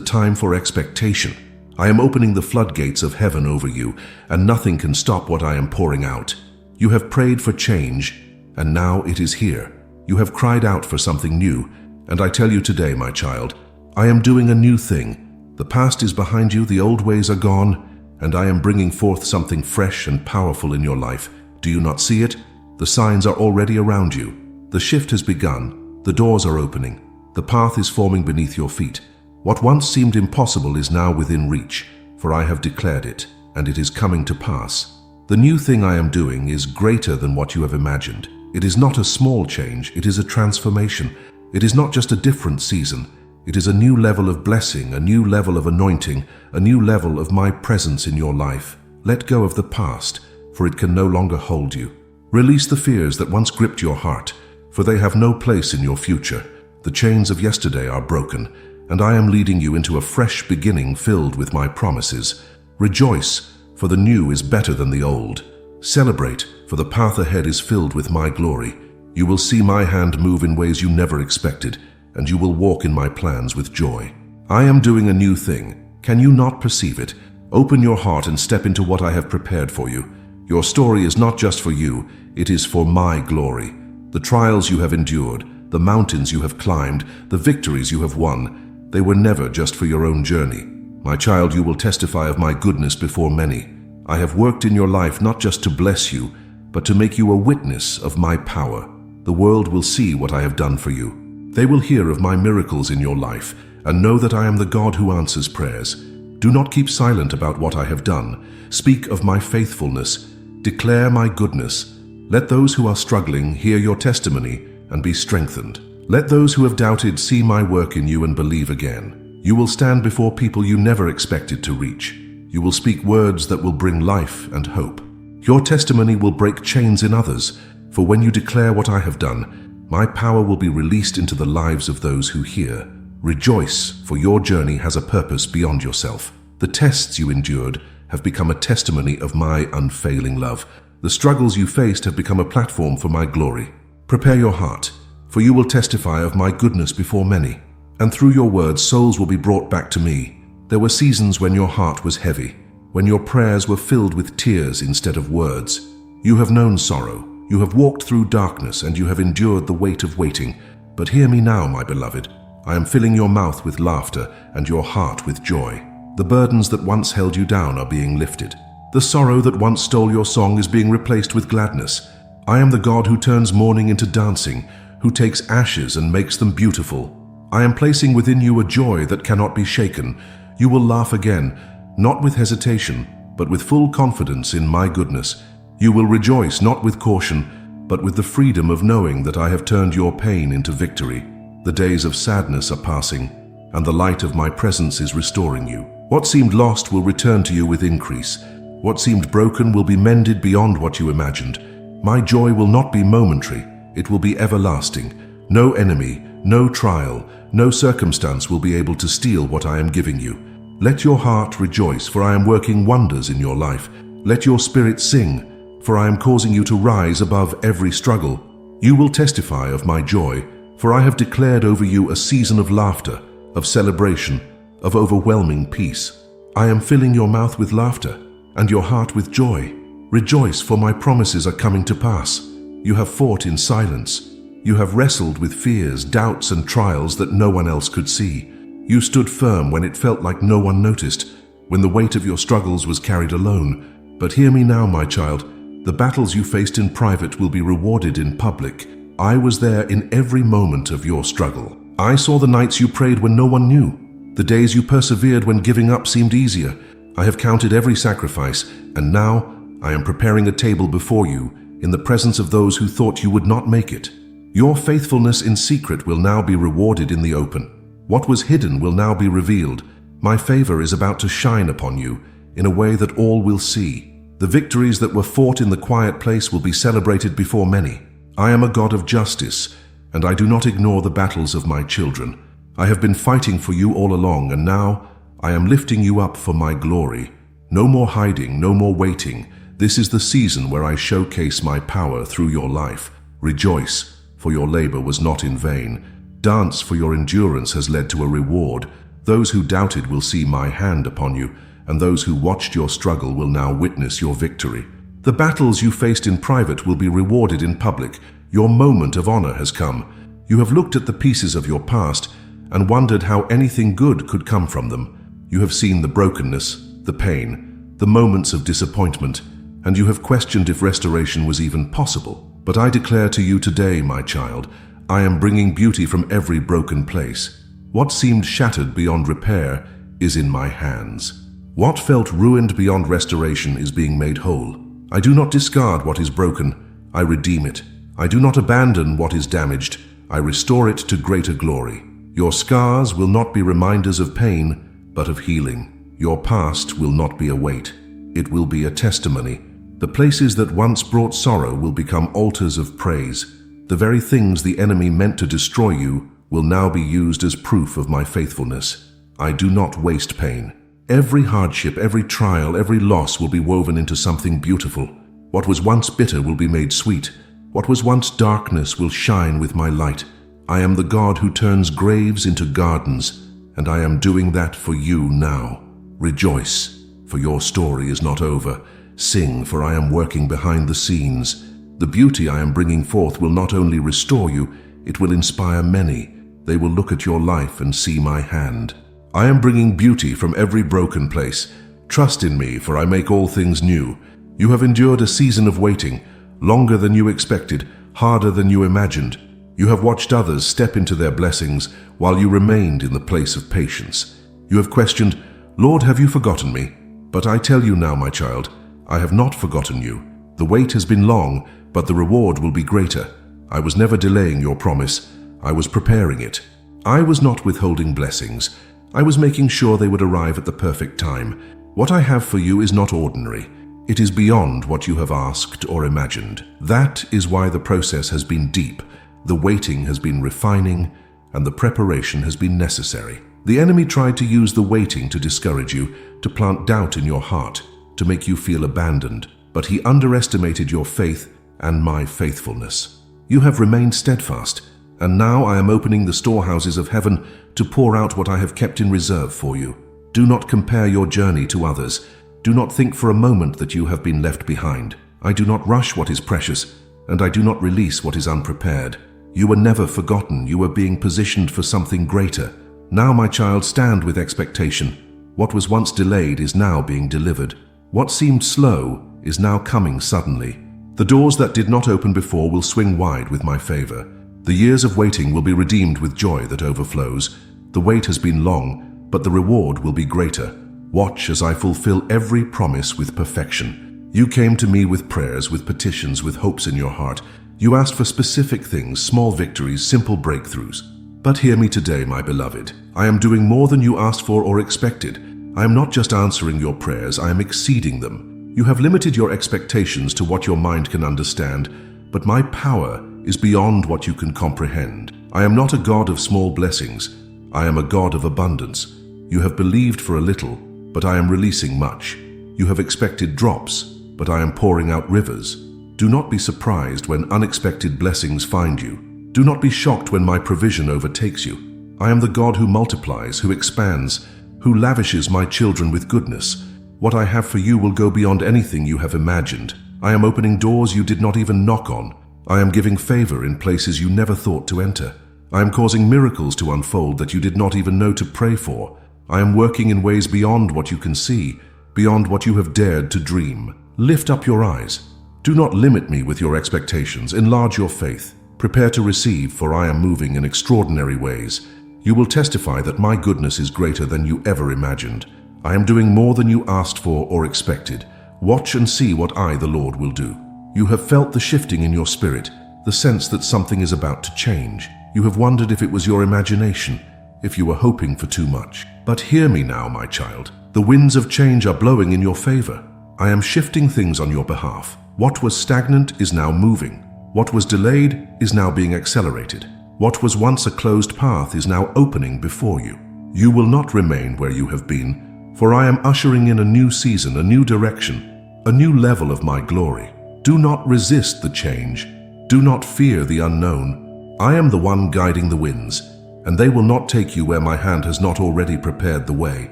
time for expectation. I am opening the floodgates of heaven over you, and nothing can stop what I am pouring out. You have prayed for change, and now it is here. You have cried out for something new, and I tell you today, my child, I am doing a new thing. The past is behind you, the old ways are gone, and I am bringing forth something fresh and powerful in your life. Do you not see it? The signs are already around you. The shift has begun. The doors are opening. The path is forming beneath your feet. What once seemed impossible is now within reach, for I have declared it, and it is coming to pass. The new thing I am doing is greater than what you have imagined. It is not a small change, it is a transformation. It is not just a different season. It is a new level of blessing, a new level of anointing, a new level of my presence in your life. Let go of the past, for it can no longer hold you. Release the fears that once gripped your heart, for they have no place in your future. The chains of yesterday are broken, and I am leading you into a fresh beginning filled with my promises. Rejoice, for the new is better than the old. Celebrate, for the path ahead is filled with my glory. You will see my hand move in ways you never expected, and you will walk in my plans with joy. I am doing a new thing. Can you not perceive it? Open your heart and step into what I have prepared for you. Your story is not just for you, it is for my glory. The trials you have endured, the mountains you have climbed, the victories you have won, they were never just for your own journey. My child, you will testify of my goodness before many. I have worked in your life not just to bless you, but to make you a witness of my power. The world will see what I have done for you. They will hear of my miracles in your life and know that I am the God who answers prayers. Do not keep silent about what I have done. Speak of my faithfulness. Declare my goodness. Let those who are struggling hear your testimony and be strengthened. Let those who have doubted see my work in you and believe again. You will stand before people you never expected to reach. You will speak words that will bring life and hope. Your testimony will break chains in others, for when you declare what I have done, my power will be released into the lives of those who hear. Rejoice, for your journey has a purpose beyond yourself. The tests you endured have become a testimony of my unfailing love. The struggles you faced have become a platform for my glory. Prepare your heart, for you will testify of my goodness before many, and through your words souls will be brought back to me. There were seasons when your heart was heavy, when your prayers were filled with tears instead of words. You have known sorrow, you have walked through darkness, and you have endured the weight of waiting. But hear me now, my beloved. I am filling your mouth with laughter and your heart with joy. The burdens that once held you down are being lifted. The sorrow that once stole your song is being replaced with gladness. I am the God who turns mourning into dancing, who takes ashes and makes them beautiful. I am placing within you a joy that cannot be shaken. You will laugh again, not with hesitation, but with full confidence in my goodness. You will rejoice not with caution, but with the freedom of knowing that I have turned your pain into victory. The days of sadness are passing, and the light of my presence is restoring you. What seemed lost will return to you with increase. What seemed broken will be mended beyond what you imagined. My joy will not be momentary, it will be everlasting. No enemy, no trial, no circumstance will be able to steal what I am giving you. Let your heart rejoice, for I am working wonders in your life. Let your spirit sing, for I am causing you to rise above every struggle. You will testify of my joy, for I have declared over you a season of laughter, of celebration, of overwhelming peace. I am filling your mouth with laughter and your heart with joy. Rejoice, for my promises are coming to pass. You have fought in silence. You have wrestled with fears, doubts, and trials that no one else could see. You stood firm when it felt like no one noticed, when the weight of your struggles was carried alone. But hear me now, my child. The battles you faced in private will be rewarded in public. I was there in every moment of your struggle. I saw the nights you prayed when no one knew, the days you persevered when giving up seemed easier. I have counted every sacrifice, and now I am preparing a table before you in the presence of those who thought you would not make it. Your faithfulness in secret will now be rewarded in the open. What was hidden will now be revealed. My favor is about to shine upon you in a way that all will see. The victories that were fought in the quiet place will be celebrated before many. I am a God of justice, and I do not ignore the battles of my children. I have been fighting for you all along, and now I am lifting you up for my glory. No more hiding, no more waiting. This is the season where I showcase my power through your life. Rejoice, for your labor was not in vain. Dance, for your endurance has led to a reward. Those who doubted will see my hand upon you, and those who watched your struggle will now witness your victory. The battles you faced in private will be rewarded in public. Your moment of honor has come. You have looked at the pieces of your past and wondered how anything good could come from them. You have seen the brokenness, the pain, the moments of disappointment, and you have questioned if restoration was even possible. But I declare to you today, my child, I am bringing beauty from every broken place. What seemed shattered beyond repair is in my hands. What felt ruined beyond restoration is being made whole. I do not discard what is broken, I redeem it. I do not abandon what is damaged, I restore it to greater glory. Your scars will not be reminders of pain, but of healing. Your past will not be a weight, it will be a testimony. The places that once brought sorrow will become altars of praise. The very things the enemy meant to destroy you will now be used as proof of my faithfulness. I do not waste pain. Every hardship, every trial, every loss will be woven into something beautiful. What was once bitter will be made sweet. What was once darkness will shine with my light. I am the God who turns graves into gardens, and I am doing that for you now. Rejoice, for your story is not over. Sing, for I am working behind the scenes. The beauty I am bringing forth will not only restore you, it will inspire many. They will look at your life and see my hand. I am bringing beauty from every broken place. Trust in me, for I make all things new. You have endured a season of waiting, longer than you expected, harder than you imagined. You have watched others step into their blessings while you remained in the place of patience. You have questioned, Lord, have you forgotten me? But I tell you now, my child, I have not forgotten you. The wait has been long, but the reward will be greater. I was never delaying your promise. I was preparing it. I was not withholding blessings. I was making sure they would arrive at the perfect time. What I have for you is not ordinary. It is beyond what you have asked or imagined. That is why the process has been deep. The waiting has been refining, and the preparation has been necessary. The enemy tried to use the waiting to discourage you, to plant doubt in your heart, to make you feel abandoned. But he underestimated your faith and my faithfulness. You have remained steadfast, and now I am opening the storehouses of heaven to pour out what I have kept in reserve for you. Do not compare your journey to others. Do not think for a moment that you have been left behind. I do not rush what is precious, and I do not release what is unprepared. You were never forgotten. You were being positioned for something greater. Now, my child, stand with expectation. What was once delayed is now being delivered. What seemed slow is now coming suddenly. The doors that did not open before will swing wide with my favor. The years of waiting will be redeemed with joy that overflows. The wait has been long, but the reward will be greater. Watch as I fulfill every promise with perfection. You came to me with prayers, with petitions, with hopes in your heart. You asked for specific things, small victories, simple breakthroughs. But hear me today, my beloved. I am doing more than you asked for or expected. I am not just answering your prayers, I am exceeding them. You have limited your expectations to what your mind can understand, but my power is beyond what you can comprehend. I am not a God of small blessings. I am a God of abundance. You have believed for a little, but I am releasing much. You have expected drops, but I am pouring out rivers. Do not be surprised when unexpected blessings find you. Do not be shocked when my provision overtakes you. I am the God who multiplies, who expands, who lavishes my children with goodness. What I have for you will go beyond anything you have imagined. I am opening doors you did not even knock on. I am giving favor in places you never thought to enter. I am causing miracles to unfold that you did not even know to pray for. I am working in ways beyond what you can see, beyond what you have dared to dream. Lift up your eyes. Do not limit me with your expectations. Enlarge your faith. Prepare to receive, for I am moving in extraordinary ways. You will testify that my goodness is greater than you ever imagined. I am doing more than you asked for or expected. Watch and see what I, the Lord, will do. You have felt the shifting in your spirit, the sense that something is about to change. You have wondered if it was your imagination, if you were hoping for too much. But hear me now, my child. The winds of change are blowing in your favor. I am shifting things on your behalf. What was stagnant is now moving. What was delayed is now being accelerated. What was once a closed path is now opening before you. You will not remain where you have been, for I am ushering in a new season, a new direction, a new level of my glory. Do not resist the change. Do not fear the unknown. I am the one guiding the winds, and they will not take you where my hand has not already prepared the way.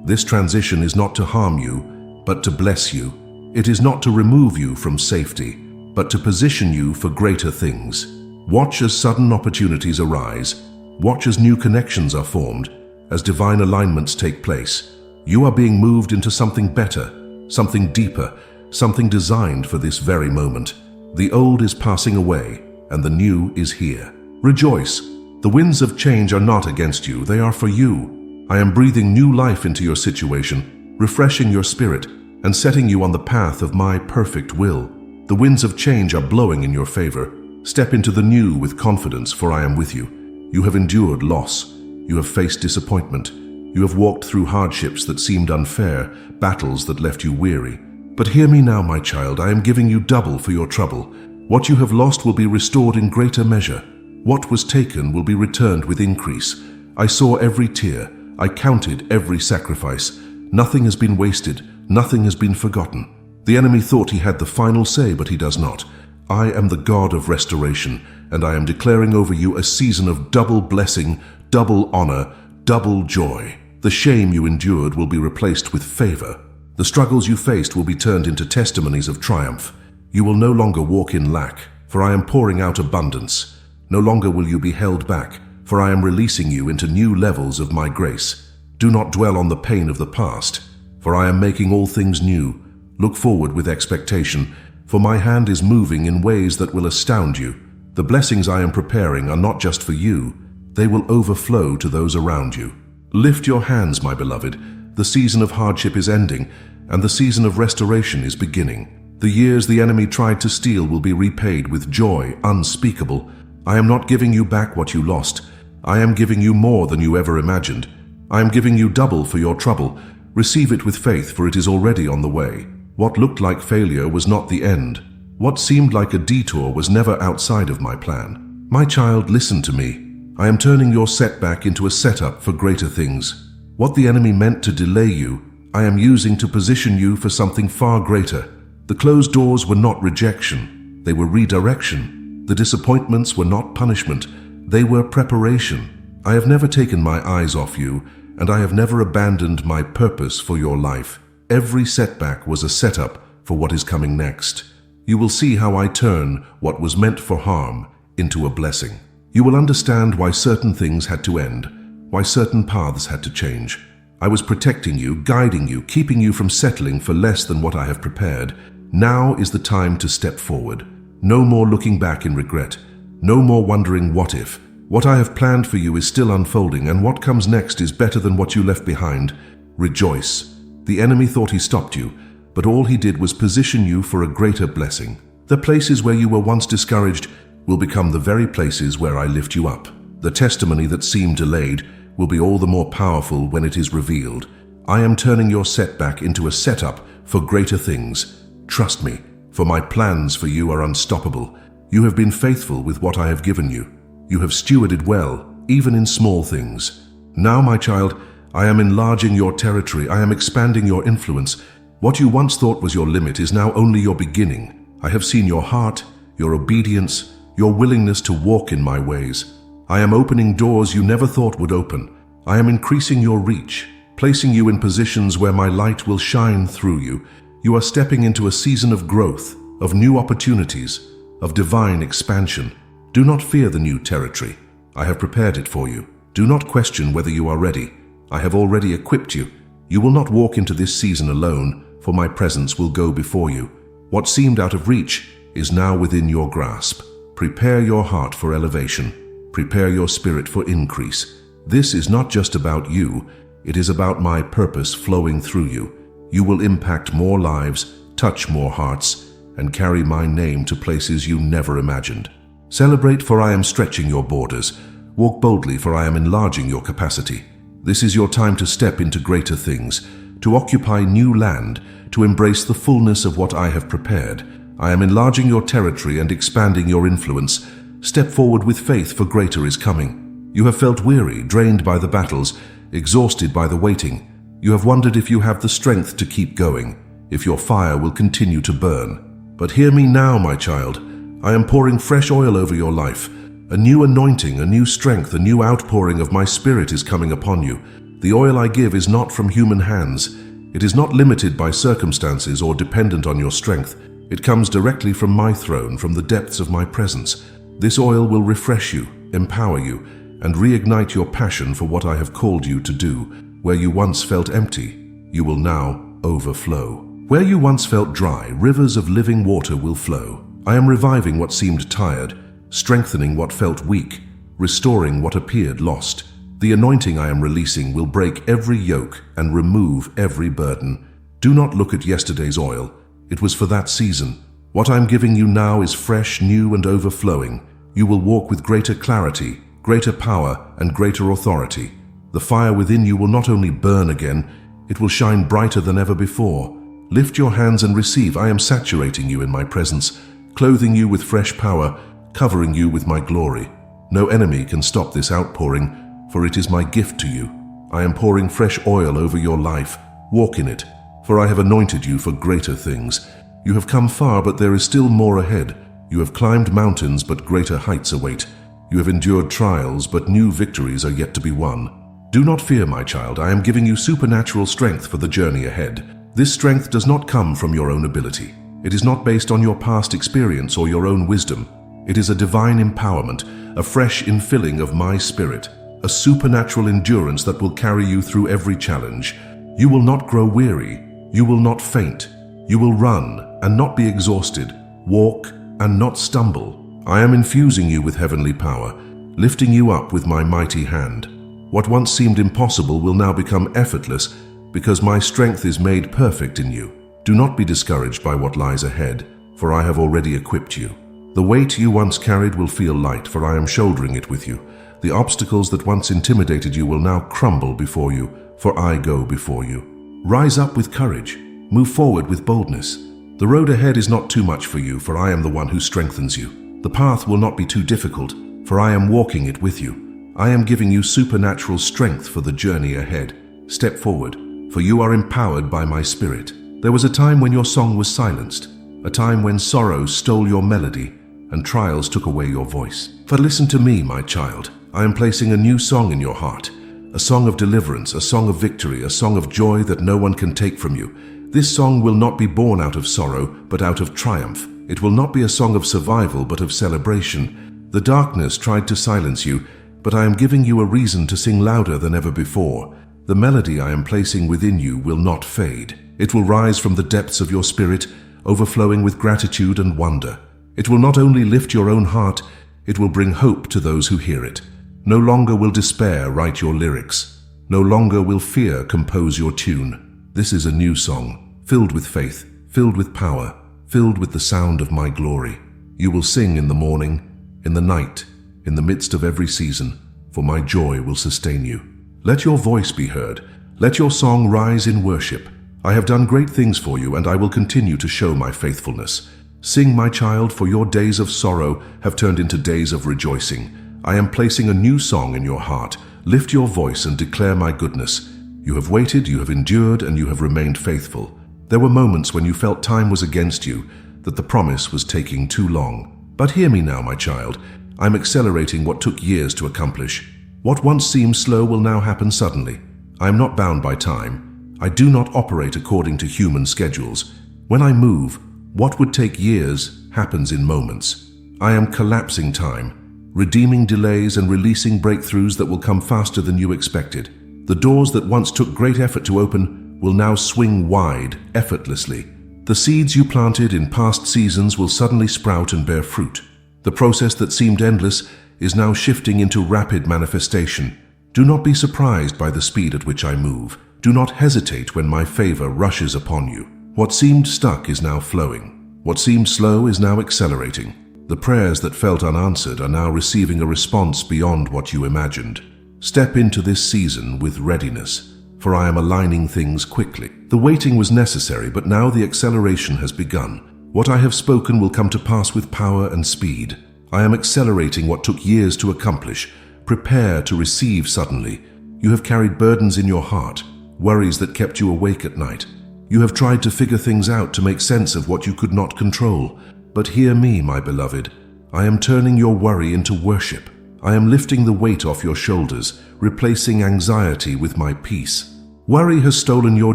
This transition is not to harm you, but to bless you. It is not to remove you from safety, but to position you for greater things. Watch as sudden opportunities arise. Watch as new connections are formed, as divine alignments take place. You are being moved into something better, something deeper, something designed for this very moment. The old is passing away, and the new is here. Rejoice. The winds of change are not against you, they are for you. I am breathing new life into your situation, refreshing your spirit, and setting you on the path of my perfect will. The winds of change are blowing in your favor. Step into the new with confidence, for I am with you. You have endured loss. You have faced disappointment. You have walked through hardships that seemed unfair, battles that left you weary. But hear me now, my child, I am giving you double for your trouble. What you have lost will be restored in greater measure. What was taken will be returned with increase. I saw every tear. I counted every sacrifice. Nothing has been wasted. Nothing has been forgotten. The enemy thought he had the final say, but he does not. I am the God of restoration, and I am declaring over you a season of double blessing, double honor, double joy. The shame you endured will be replaced with favor. The struggles you faced will be turned into testimonies of triumph. You will no longer walk in lack, for I am pouring out abundance. No longer will you be held back, for I am releasing you into new levels of my grace. Do not dwell on the pain of the past, for I am making all things new. Look forward with expectation, for my hand is moving in ways that will astound you. The blessings I am preparing are not just for you, they will overflow to those around you. Lift your hands, my beloved. The season of hardship is ending, and the season of restoration is beginning. The years the enemy tried to steal will be repaid with joy unspeakable. I am not giving you back what you lost. I am giving you more than you ever imagined. I am giving you double for your trouble. Receive it with faith, for it is already on the way. What looked like failure was not the end. What seemed like a detour was never outside of my plan. My child, listen to me. I am turning your setback into a setup for greater things. What the enemy meant to delay you, I am using to position you for something far greater. The closed doors were not rejection, they were redirection. The disappointments were not punishment, they were preparation. I have never taken my eyes off you, and I have never abandoned my purpose for your life. Every setback was a setup for what is coming next. You will see how I turn what was meant for harm into a blessing. You will understand why certain things had to end, why certain paths had to change. I was protecting you, guiding you, keeping you from settling for less than what I have prepared. Now is the time to step forward. No more looking back in regret. No more wondering what if. What I have planned for you is still unfolding, and what comes next is better than what you left behind. Rejoice. The enemy thought he stopped you, but all he did was position you for a greater blessing. The places where you were once discouraged will become the very places where I lift you up. The testimony that seemed delayed will be all the more powerful when it is revealed. I am turning your setback into a setup for greater things. Trust me, for my plans for you are unstoppable. You have been faithful with what I have given you. You have stewarded well, even in small things. Now, my child, I am enlarging your territory. I am expanding your influence. What you once thought was your limit is now only your beginning. I have seen your heart, your obedience, your willingness to walk in my ways. I am opening doors you never thought would open. I am increasing your reach, placing you in positions where my light will shine through you. You are stepping into a season of growth, of new opportunities, of divine expansion. Do not fear the new territory. I have prepared it for you. Do not question whether you are ready. I have already equipped you. You will not walk into this season alone, for my presence will go before you. What seemed out of reach is now within your grasp. Prepare your heart for elevation. Prepare your spirit for increase. This is not just about you, it is about my purpose flowing through you. You will impact more lives, touch more hearts, and carry my name to places you never imagined. Celebrate, for I am stretching your borders. Walk boldly, for I am enlarging your capacity. This is your time to step into greater things, to occupy new land, to embrace the fullness of what I have prepared. I am enlarging your territory and expanding your influence. Step forward with faith, for greater is coming. You have felt weary, drained by the battles, exhausted by the waiting. You have wondered if you have the strength to keep going, if your fire will continue to burn. But hear me now, my child. I am pouring fresh oil over your life. A new anointing, a new strength, a new outpouring of my Spirit is coming upon you. The oil I give is not from human hands. It is not limited by circumstances or dependent on your strength. It comes directly from my throne, from the depths of my presence. This oil will refresh you, empower you, and reignite your passion for what I have called you to do. Where you once felt empty, you will now overflow. Where you once felt dry, rivers of living water will flow. I am reviving what seemed tired, strengthening what felt weak, restoring what appeared lost. The anointing I am releasing will break every yoke and remove every burden. Do not look at yesterday's oil. It was for that season. What I am giving you now is fresh, new, and overflowing. You will walk with greater clarity, greater power, and greater authority. The fire within you will not only burn again, it will shine brighter than ever before. Lift your hands and receive. I am saturating you in my presence, clothing you with fresh power, covering you with my glory. No enemy can stop this outpouring, for it is my gift to you. I am pouring fresh oil over your life. Walk in it, for I have anointed you for greater things. You have come far, but there is still more ahead. You have climbed mountains, but greater heights await. You have endured trials, but new victories are yet to be won. Do not fear, my child. I am giving you supernatural strength for the journey ahead. This strength does not come from your own ability. It is not based on your past experience or your own wisdom. It is a divine empowerment, a fresh infilling of my Spirit, a supernatural endurance that will carry you through every challenge. You will not grow weary. You will not faint. You will run and not be exhausted, walk and not stumble. I am infusing you with heavenly power, lifting you up with my mighty hand. What once seemed impossible will now become effortless because my strength is made perfect in you. Do not be discouraged by what lies ahead, for I have already equipped you. The weight you once carried will feel light, for I am shouldering it with you. The obstacles that once intimidated you will now crumble before you, for I go before you. Rise up with courage. Move forward with boldness. The road ahead is not too much for you, for I am the one who strengthens you. The path will not be too difficult, for I am walking it with you. I am giving you supernatural strength for the journey ahead. Step forward, for you are empowered by my Spirit. There was a time when your song was silenced, a time when sorrow stole your melody and trials took away your voice. But listen to me, my child. I am placing a new song in your heart, a song of deliverance, a song of victory, a song of joy that no one can take from you. This song will not be born out of sorrow, but out of triumph. It will not be a song of survival, but of celebration. The darkness tried to silence you, but I am giving you a reason to sing louder than ever before. The melody I am placing within you will not fade. It will rise from the depths of your spirit, overflowing with gratitude and wonder. It will not only lift your own heart, it will bring hope to those who hear it. No longer will despair write your lyrics. No longer will fear compose your tune. This is a new song, filled with faith, filled with power, filled with the sound of my glory. You will sing in the morning, in the night, in the midst of every season, for my joy will sustain you. Let your voice be heard. Let your song rise in worship. I have done great things for you, and I will continue to show my faithfulness. Sing, my child, for your days of sorrow have turned into days of rejoicing. I am placing a new song in your heart. Lift your voice and declare my goodness. You have waited, you have endured, and you have remained faithful. There were moments when you felt time was against you, that the promise was taking too long. But hear me now, my child. I'm accelerating what took years to accomplish. What once seemed slow will now happen suddenly. I am not bound by time. I do not operate according to human schedules. When I move, what would take years happens in moments. I am collapsing time, redeeming delays and releasing breakthroughs that will come faster than you expected. The doors that once took great effort to open will now swing wide, effortlessly. The seeds you planted in past seasons will suddenly sprout and bear fruit. The process that seemed endless is now shifting into rapid manifestation. Do not be surprised by the speed at which I move. Do not hesitate when my favor rushes upon you. What seemed stuck is now flowing. What seemed slow is now accelerating. The prayers that felt unanswered are now receiving a response beyond what you imagined. Step into this season with readiness, for I am aligning things quickly. The waiting was necessary, but now the acceleration has begun. What I have spoken will come to pass with power and speed. I am accelerating what took years to accomplish. Prepare to receive suddenly. You have carried burdens in your heart, worries that kept you awake at night. You have tried to figure things out to make sense of what you could not control. But hear me, my beloved. I am turning your worry into worship. I am lifting the weight off your shoulders, replacing anxiety with my peace. Worry has stolen your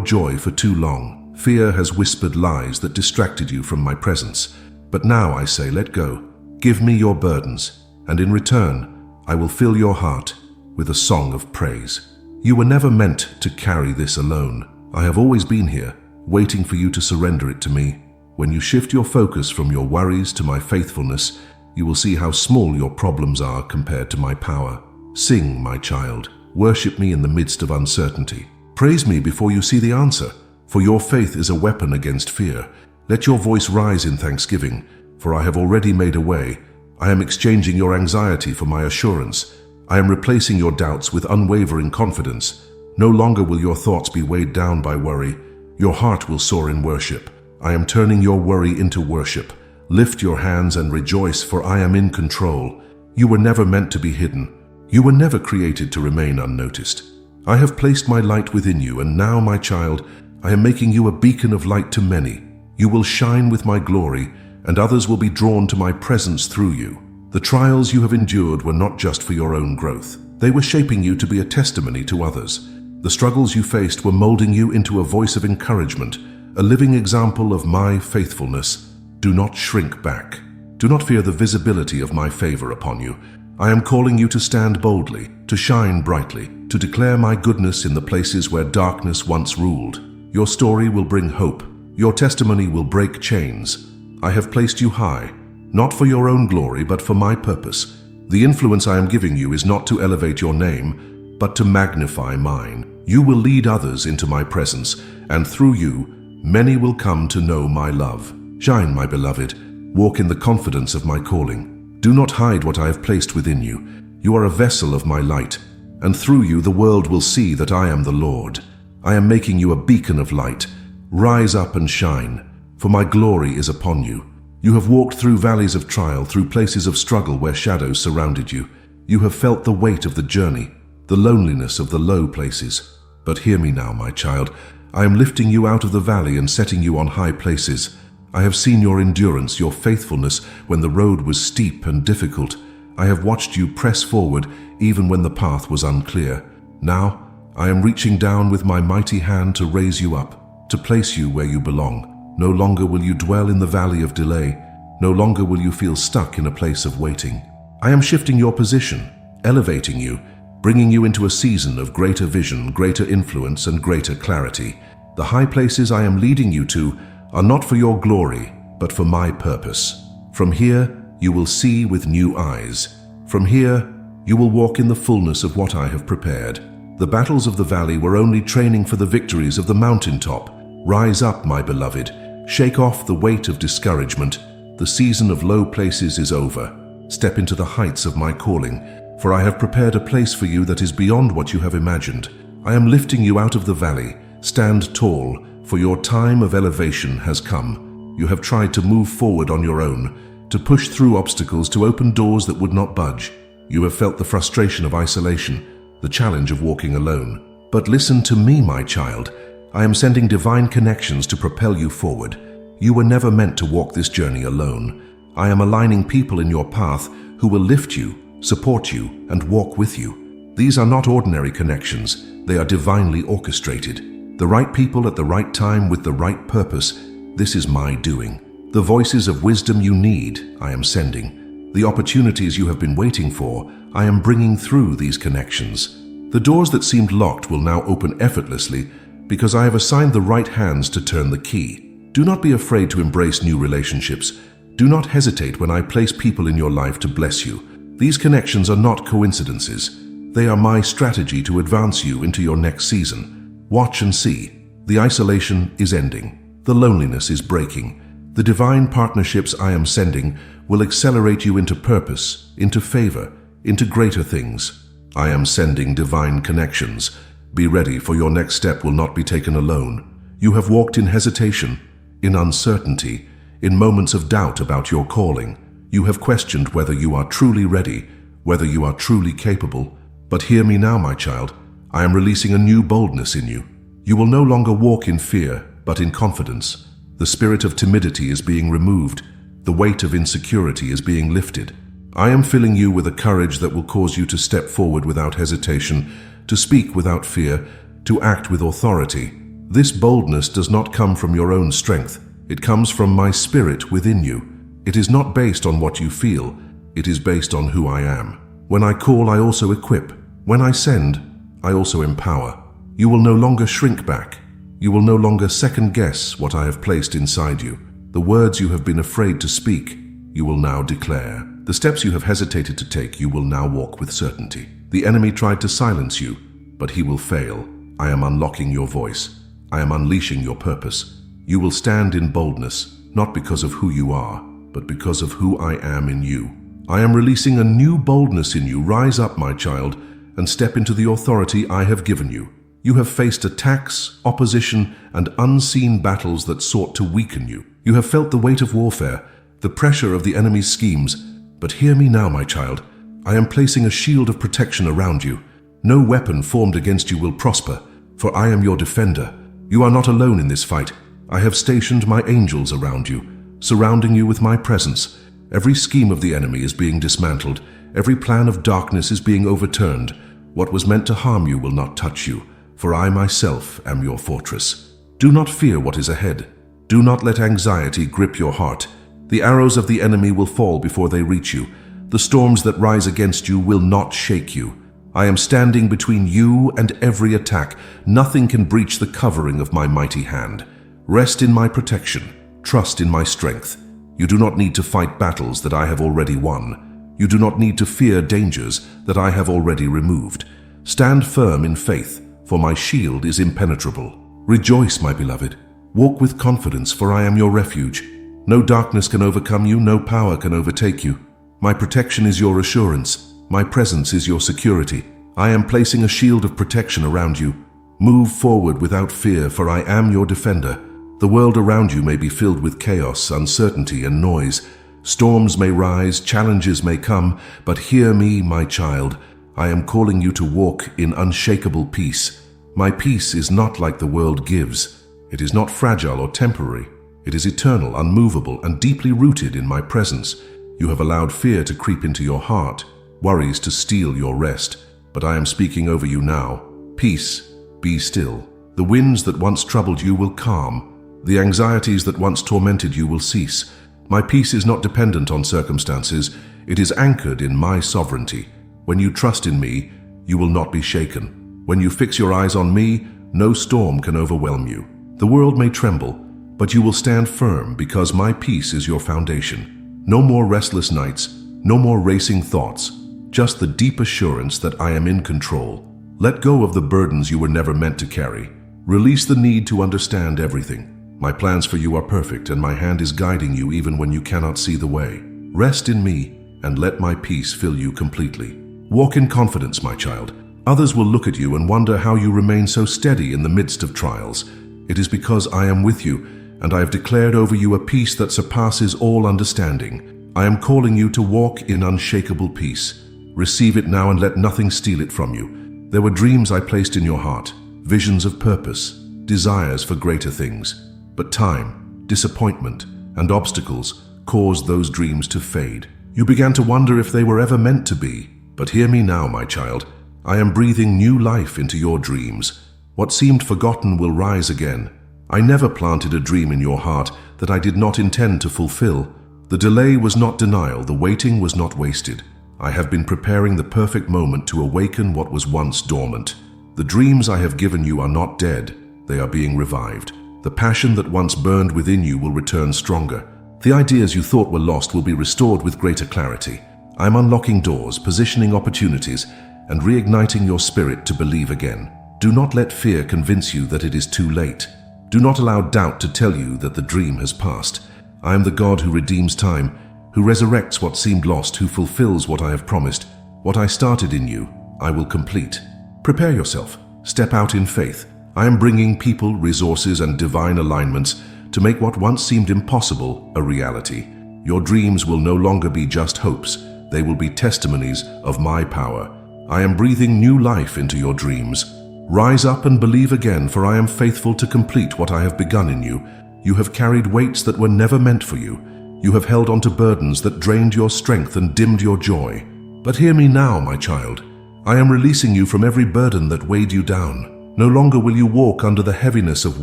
joy for too long. Fear has whispered lies that distracted you from my presence. But now I say, let go. Give me your burdens, and in return, I will fill your heart with a song of praise. You were never meant to carry this alone. I have always been here, waiting for you to surrender it to me. When you shift your focus from your worries to my faithfulness, you will see how small your problems are compared to my power. Sing, my child. Worship me in the midst of uncertainty. Praise me before you see the answer, for your faith is a weapon against fear. Let your voice rise in thanksgiving, for I have already made a way. I am exchanging your anxiety for my assurance. I am replacing your doubts with unwavering confidence. No longer will your thoughts be weighed down by worry. Your heart will soar in worship. I am turning your worry into worship. Lift your hands and rejoice, for I am in control. You were never meant to be hidden. You were never created to remain unnoticed. I have placed my light within you, and now, my child, I am making you a beacon of light to many. You will shine with my glory, and others will be drawn to my presence through you. The trials you have endured were not just for your own growth. They were shaping you to be a testimony to others. The struggles you faced were molding you into a voice of encouragement, a living example of my faithfulness. Do not shrink back. Do not fear the visibility of my favor upon you. I am calling you to stand boldly, to shine brightly, to declare my goodness in the places where darkness once ruled. Your story will bring hope. Your testimony will break chains. I have placed you high, not for your own glory, but for my purpose. The influence I am giving you is not to elevate your name, but to magnify mine. You will lead others into my presence, and through you, many will come to know my love. Shine, my beloved. Walk in the confidence of my calling. Do not hide what I have placed within you. You are a vessel of my light, and through you the world will see that I am the Lord. I am making you a beacon of light. Rise up and shine, for my glory is upon you. You have walked through valleys of trial, through places of struggle where shadows surrounded you. You have felt the weight of the journey, the loneliness of the low places. But hear me now, my child. I am lifting you out of the valley and setting you on high places. I have seen your endurance, your faithfulness when the road was steep and difficult. I have watched you press forward even when the path was unclear. Now, I am reaching down with my mighty hand to raise you up, to place you where you belong. No longer will you dwell in the valley of delay. No longer will you feel stuck in a place of waiting. I am shifting your position, elevating you, bringing you into a season of greater vision, greater influence, and greater clarity. The high places I am leading you to are not for your glory, but for my purpose. From here, you will see with new eyes. From here, you will walk in the fullness of what I have prepared. The battles of the valley were only training for the victories of the mountaintop. Rise up, my beloved. Shake off the weight of discouragement. The season of low places is over. Step into the heights of my calling, for I have prepared a place for you that is beyond what you have imagined. I am lifting you out of the valley. Stand tall, for your time of elevation has come. You have tried to move forward on your own, to push through obstacles, to open doors that would not budge. You have felt the frustration of isolation, the challenge of walking alone. But listen to me, my child. I am sending divine connections to propel you forward. You were never meant to walk this journey alone. I am aligning people in your path who will lift you, support you, and walk with you. These are not ordinary connections. They are divinely orchestrated. The right people at the right time with the right purpose. This is my doing. The voices of wisdom you need, I am sending. The opportunities you have been waiting for, I am bringing through these connections. The doors that seemed locked will now open effortlessly because I have assigned the right hands to turn the key. Do not be afraid to embrace new relationships. Do not hesitate when I place people in your life to bless you. These connections are not coincidences. They are my strategy to advance you into your next season. Watch and see. The isolation is ending. The loneliness is breaking. The divine partnerships I am sending will accelerate you into purpose, into favor, into greater things. I am sending divine connections. Be ready, for your next step will not be taken alone. You have walked in hesitation, in uncertainty, in moments of doubt about your calling. You have questioned whether you are truly ready, whether you are truly capable. But hear me now, my child. I am releasing a new boldness in you. You will no longer walk in fear, but in confidence. The spirit of timidity is being removed. The weight of insecurity is being lifted. I am filling you with a courage that will cause you to step forward without hesitation, to speak without fear, to act with authority. This boldness does not come from your own strength. It comes from my spirit within you. It is not based on what you feel. It is based on who I am. When I call, I also equip. When I send, I also empower. You will no longer shrink back. You will no longer second-guess what I have placed inside you. The words you have been afraid to speak, you will now declare. The steps you have hesitated to take, you will now walk with certainty. The enemy tried to silence you, but he will fail. I am unlocking your voice. I am unleashing your purpose. You will stand in boldness, not because of who you are, but because of who I am in you. I am releasing a new boldness in you. Rise up, my child, and step into the authority I have given you. You have faced attacks, opposition, and unseen battles that sought to weaken you. You have felt the weight of warfare, the pressure of the enemy's schemes. But hear me now, my child. I am placing a shield of protection around you. No weapon formed against you will prosper, for I am your defender. You are not alone in this fight. I have stationed my angels around you, surrounding you with my presence. Every scheme of the enemy is being dismantled. Every plan of darkness is being overturned. What was meant to harm you will not touch you, for I myself am your fortress. Do not fear what is ahead. Do not let anxiety grip your heart. The arrows of the enemy will fall before they reach you. The storms that rise against you will not shake you. I am standing between you and every attack. Nothing can breach the covering of my mighty hand. Rest in my protection. Trust in my strength. You do not need to fight battles that I have already won. You do not need to fear dangers that I have already removed. Stand firm in faith, for my shield is impenetrable. Rejoice, my beloved. Walk with confidence, for I am your refuge. No darkness can overcome you, no power can overtake you. My protection is your assurance. My presence is your security. I am placing a shield of protection around you. Move forward without fear, for I am your defender. The world around you may be filled with chaos, uncertainty, and noise. Storms may rise, challenges may come, but hear me, my child. I am calling you to walk in unshakable peace. My peace is not like the world gives. It is not fragile or temporary. It is eternal, unmovable, and deeply rooted in my presence. You have allowed fear to creep into your heart, worries to steal your rest, but I am speaking over you now. Peace, be still. The winds that once troubled you will calm. The anxieties that once tormented you will cease. My peace is not dependent on circumstances. It is anchored in my sovereignty. When you trust in me, you will not be shaken. When you fix your eyes on me, no storm can overwhelm you. The world may tremble, but you will stand firm because my peace is your foundation. No more restless nights, no more racing thoughts, just the deep assurance that I am in control. Let go of the burdens you were never meant to carry. Release the need to understand everything. My plans for you are perfect, and my hand is guiding you even when you cannot see the way. Rest in me, and let my peace fill you completely. Walk in confidence, my child. Others will look at you and wonder how you remain so steady in the midst of trials. It is because I am with you, and I have declared over you a peace that surpasses all understanding. I am calling you to walk in unshakable peace. Receive it now and let nothing steal it from you. There were dreams I placed in your heart, visions of purpose, desires for greater things. But time, disappointment, and obstacles caused those dreams to fade. You began to wonder if they were ever meant to be. But hear me now, my child. I am breathing new life into your dreams. What seemed forgotten will rise again. I never planted a dream in your heart that I did not intend to fulfill. The delay was not denial, the waiting was not wasted. I have been preparing the perfect moment to awaken what was once dormant. The dreams I have given you are not dead, they are being revived. The passion that once burned within you will return stronger. The ideas you thought were lost will be restored with greater clarity. I am unlocking doors, positioning opportunities, and reigniting your spirit to believe again. Do not let fear convince you that it is too late. Do not allow doubt to tell you that the dream has passed. I am the God who redeems time, who resurrects what seemed lost, who fulfills what I have promised. What I started in you, I will complete. Prepare yourself. Step out in faith. I am bringing people, resources, and divine alignments to make what once seemed impossible a reality. Your dreams will no longer be just hopes. They will be testimonies of my power. I am breathing new life into your dreams. Rise up and believe again, for I am faithful to complete what I have begun in you. You have carried weights that were never meant for you. You have held on to burdens that drained your strength and dimmed your joy. But hear me now, my child. I am releasing you from every burden that weighed you down. No longer will you walk under the heaviness of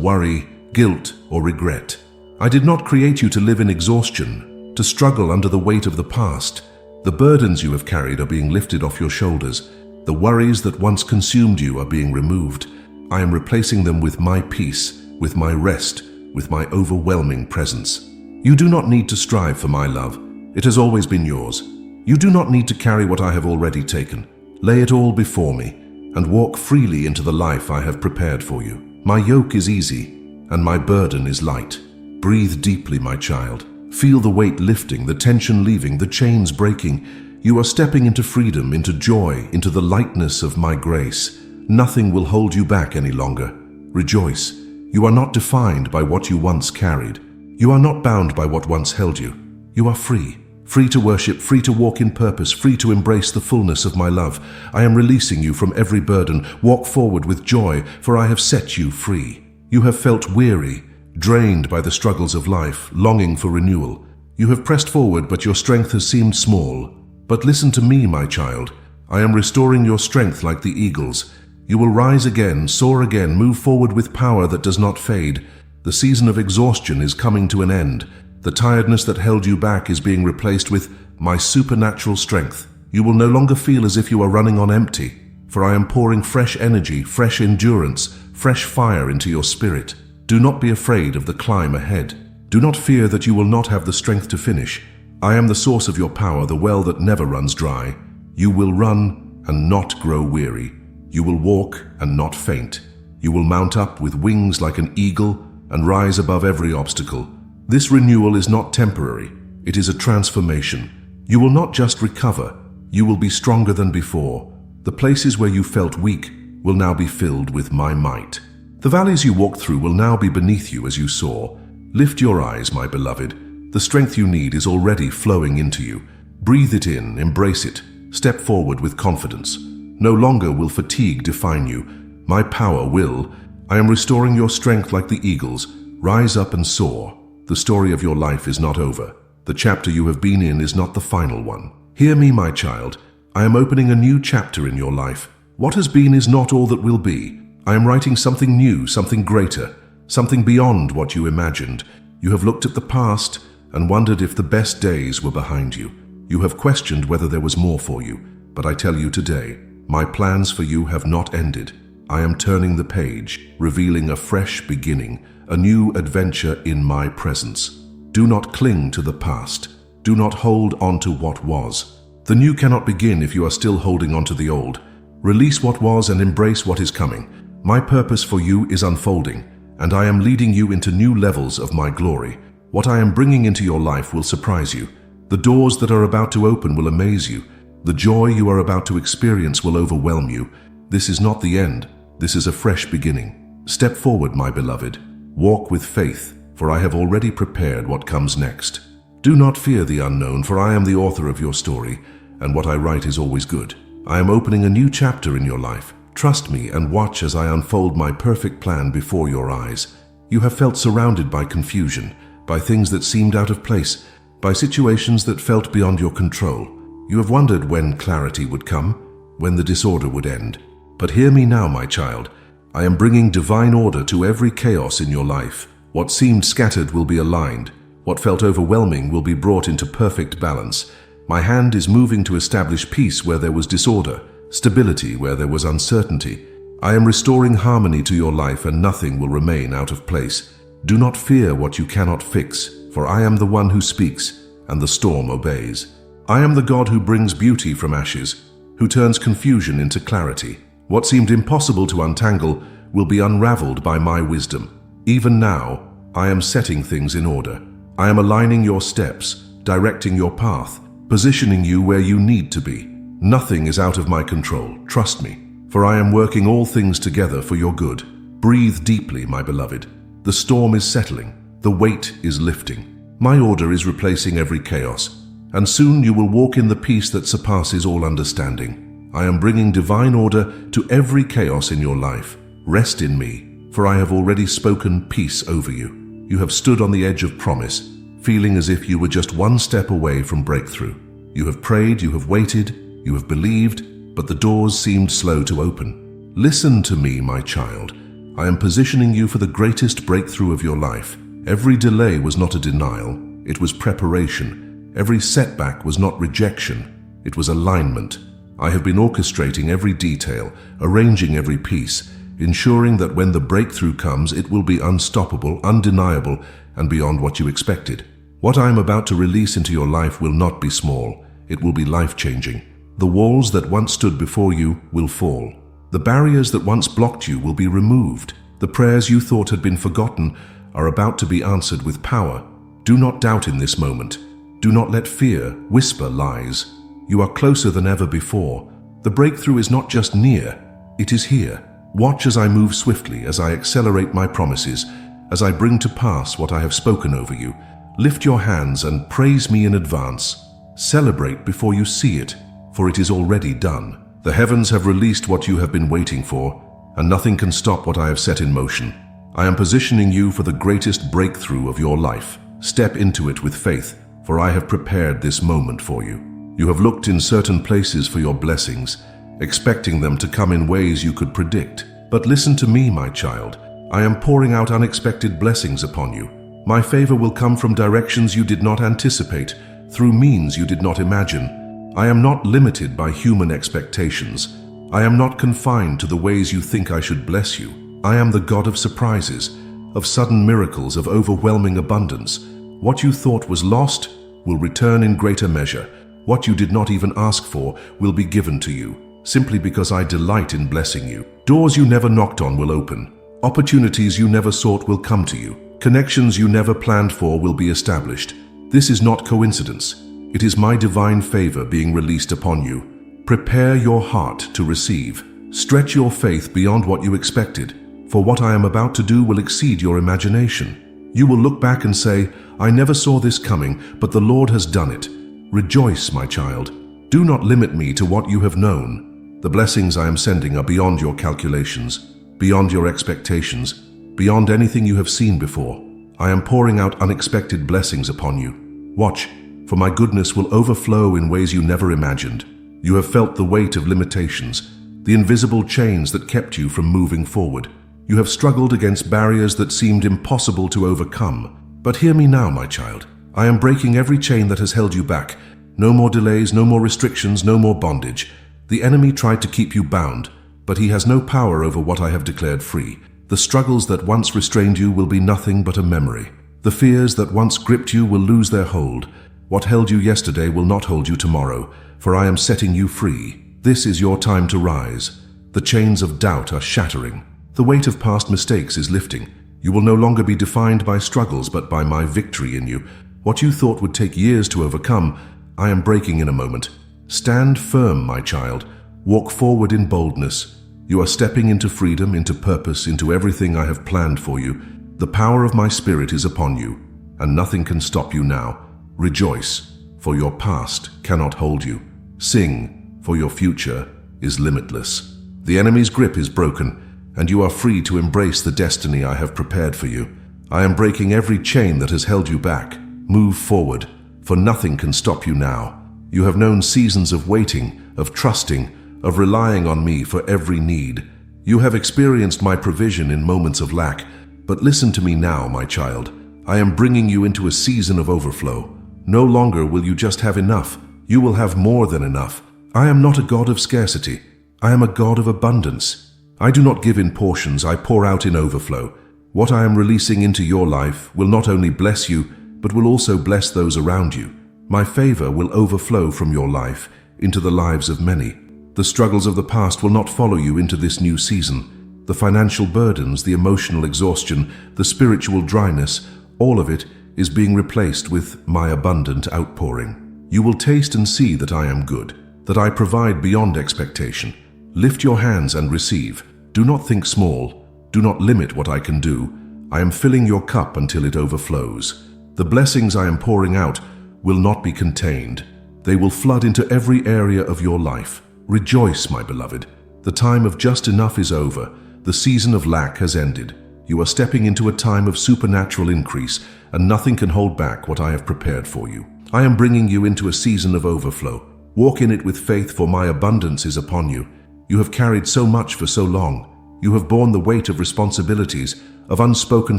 worry, guilt, or regret. I did not create you to live in exhaustion, to struggle under the weight of the past. The burdens you have carried are being lifted off your shoulders. The worries that once consumed you are being removed. I am replacing them with my peace, with my rest, with my overwhelming presence. You do not need to strive for my love. It has always been yours. You do not need to carry what I have already taken. Lay it all before me and walk freely into the life I have prepared for you. My yoke is easy and my burden is light. Breathe deeply, my child. Feel the weight lifting, the tension leaving, the chains breaking. You are stepping into freedom, into joy, into the lightness of my grace. Nothing will hold you back any longer. Rejoice. You are not defined by what you once carried. You are not bound by what once held you. You are free. Free to worship, free to walk in purpose, free to embrace the fullness of my love. I am releasing you from every burden. Walk forward with joy, for I have set you free. You have felt weary, drained by the struggles of life, longing for renewal. You have pressed forward, but your strength has seemed small. But listen to me, my child. I am restoring your strength like the eagles. You will rise again, soar again, move forward with power that does not fade. The season of exhaustion is coming to an end. The tiredness that held you back is being replaced with my supernatural strength. You will no longer feel as if you are running on empty, for I am pouring fresh energy, fresh endurance, fresh fire into your spirit. Do not be afraid of the climb ahead. Do not fear that you will not have the strength to finish. I am the source of your power, the well that never runs dry. You will run and not grow weary. You will walk and not faint. You will mount up with wings like an eagle and rise above every obstacle. This renewal is not temporary. It is a transformation. You will not just recover. You will be stronger than before. The places where you felt weak will now be filled with my might. The valleys you walked through will now be beneath you as you soar. Lift your eyes, my beloved. The strength you need is already flowing into you. Breathe it in, embrace it. Step forward with confidence. No longer will fatigue define you. My power will. I am restoring your strength like the eagles. Rise up and soar. The story of your life is not over. The chapter you have been in is not the final one. Hear me, my child. I am opening a new chapter in your life. What has been is not all that will be. I am writing something new, something greater, something beyond what you imagined. You have looked at the past and wondered if the best days were behind you. You have questioned whether there was more for you. But I tell you today, my plans for you have not ended. I am turning the page, revealing a fresh beginning, a new adventure in my presence. Do not cling to the past. Do not hold on to what was. The new cannot begin if you are still holding on to the old. Release what was and embrace what is coming. My purpose for you is unfolding, and I am leading you into new levels of my glory. What I am bringing into your life will surprise you. The doors that are about to open will amaze you. The joy you are about to experience will overwhelm you. This is not the end. This is a fresh beginning. Step forward, my beloved. Walk with faith, for I have already prepared what comes next. Do not fear the unknown, for I am the author of your story, and what I write is always good. I am opening a new chapter in your life. Trust me and watch as I unfold my perfect plan before your eyes. You have felt surrounded by confusion, by things that seemed out of place, by situations that felt beyond your control. You have wondered when clarity would come, when the disorder would end. But hear me now, my child. I am bringing divine order to every chaos in your life. What seemed scattered will be aligned. What felt overwhelming will be brought into perfect balance. My hand is moving to establish peace where there was disorder, stability where there was uncertainty. I am restoring harmony to your life, and nothing will remain out of place. Do not fear what you cannot fix, for I am the one who speaks, and the storm obeys. I am the God who brings beauty from ashes, who turns confusion into clarity. What seemed impossible to untangle will be unraveled by my wisdom. Even now, I am setting things in order. I am aligning your steps, directing your path, positioning you where you need to be. Nothing is out of my control, trust me, for I am working all things together for your good. Breathe deeply, my beloved. The storm is settling, the weight is lifting. My order is replacing every chaos, and soon you will walk in the peace that surpasses all understanding. I am bringing divine order to every chaos in your life. Rest in me, for I have already spoken peace over you. You have stood on the edge of promise. feeling as if you were just one step away from breakthrough. You have prayed, you have waited, you have believed, but the doors seemed slow to open. Listen to me, my child. I am positioning you for the greatest breakthrough of your life. Every delay was not a denial, it was preparation. Every setback was not rejection, it was alignment. I have been orchestrating every detail, arranging every piece, ensuring that when the breakthrough comes, it will be unstoppable, undeniable, and beyond what you expected. What I am about to release into your life will not be small, it will be life-changing. The walls that once stood before you will fall. The barriers that once blocked you will be removed. The prayers you thought had been forgotten are about to be answered with power. Do not doubt in this moment. Do not let fear whisper lies. You are closer than ever before. The breakthrough is not just near, it is here. Watch as I move swiftly, as I accelerate my promises, as I bring to pass what I have spoken over you. Lift your hands and praise me in advance. Celebrate before you see it, for it is already done. The heavens have released what you have been waiting for, and nothing can stop what I have set in motion. I am positioning you for the greatest breakthrough of your life. Step into it with faith, for I have prepared this moment for you. You have looked in certain places for your blessings, expecting them to come in ways you could predict. But listen to me, my child. I am pouring out unexpected blessings upon you. My favor will come from directions you did not anticipate, through means you did not imagine. I am not limited by human expectations. I am not confined to the ways you think I should bless you. I am the God of surprises, of sudden miracles, of overwhelming abundance. What you thought was lost will return in greater measure. What you did not even ask for will be given to you, simply because I delight in blessing you. Doors you never knocked on will open. Opportunities you never sought will come to you. Connections you never planned for will be established. This is not coincidence. It is my divine favor being released upon you. Prepare your heart to receive. Stretch your faith beyond what you expected, for what I am about to do will exceed your imagination. You will look back and say, I never saw this coming, but the Lord has done it. Rejoice, my child. Do not limit me to what you have known. The blessings I am sending are beyond your calculations, beyond your expectations, beyond anything you have seen before. I am pouring out unexpected blessings upon you. Watch, for my goodness will overflow in ways you never imagined. You have felt the weight of limitations, the invisible chains that kept you from moving forward. You have struggled against barriers that seemed impossible to overcome. But hear me now, my child. I am breaking every chain that has held you back. No more delays, no more restrictions, no more bondage. The enemy tried to keep you bound, but he has no power over what I have declared free. The struggles that once restrained you will be nothing but a memory. The fears that once gripped you will lose their hold. What held you yesterday will not hold you tomorrow, for I am setting you free. This is your time to rise. The chains of doubt are shattering. The weight of past mistakes is lifting. You will no longer be defined by struggles, but by my victory in you. What you thought would take years to overcome, I am breaking in a moment. Stand firm, my child. Walk forward in boldness. You are stepping into freedom, into purpose, into everything I have planned for you. The power of my Spirit is upon you, and nothing can stop you now. Rejoice, for your past cannot hold you. Sing, for your future is limitless. The enemy's grip is broken, and you are free to embrace the destiny I have prepared for you. I am breaking every chain that has held you back. Move forward, for nothing can stop you now. You have known seasons of waiting, of trusting, of relying on me for every need. You have experienced my provision in moments of lack, but listen to me now, my child. I am bringing you into a season of overflow. No longer will you just have enough, you will have more than enough. I am not a God of scarcity. I am a God of abundance. I do not give in portions, I pour out in overflow. What I am releasing into your life will not only bless you, but will also bless those around you. My favor will overflow from your life into the lives of many. The struggles of the past will not follow you into this new season. The financial burdens, the emotional exhaustion, the spiritual dryness, all of it is being replaced with my abundant outpouring. You will taste and see that I am good, that I provide beyond expectation. Lift your hands and receive. Do not think small. Do not limit what I can do. I am filling your cup until it overflows. The blessings I am pouring out will not be contained. They will flood into every area of your life. Rejoice, my beloved. The time of just enough is over. The season of lack has ended. You are stepping into a time of supernatural increase, and nothing can hold back what I have prepared for you. I am bringing you into a season of overflow. Walk in it with faith, for my abundance is upon you. You have carried so much for so long. You have borne the weight of responsibilities, of unspoken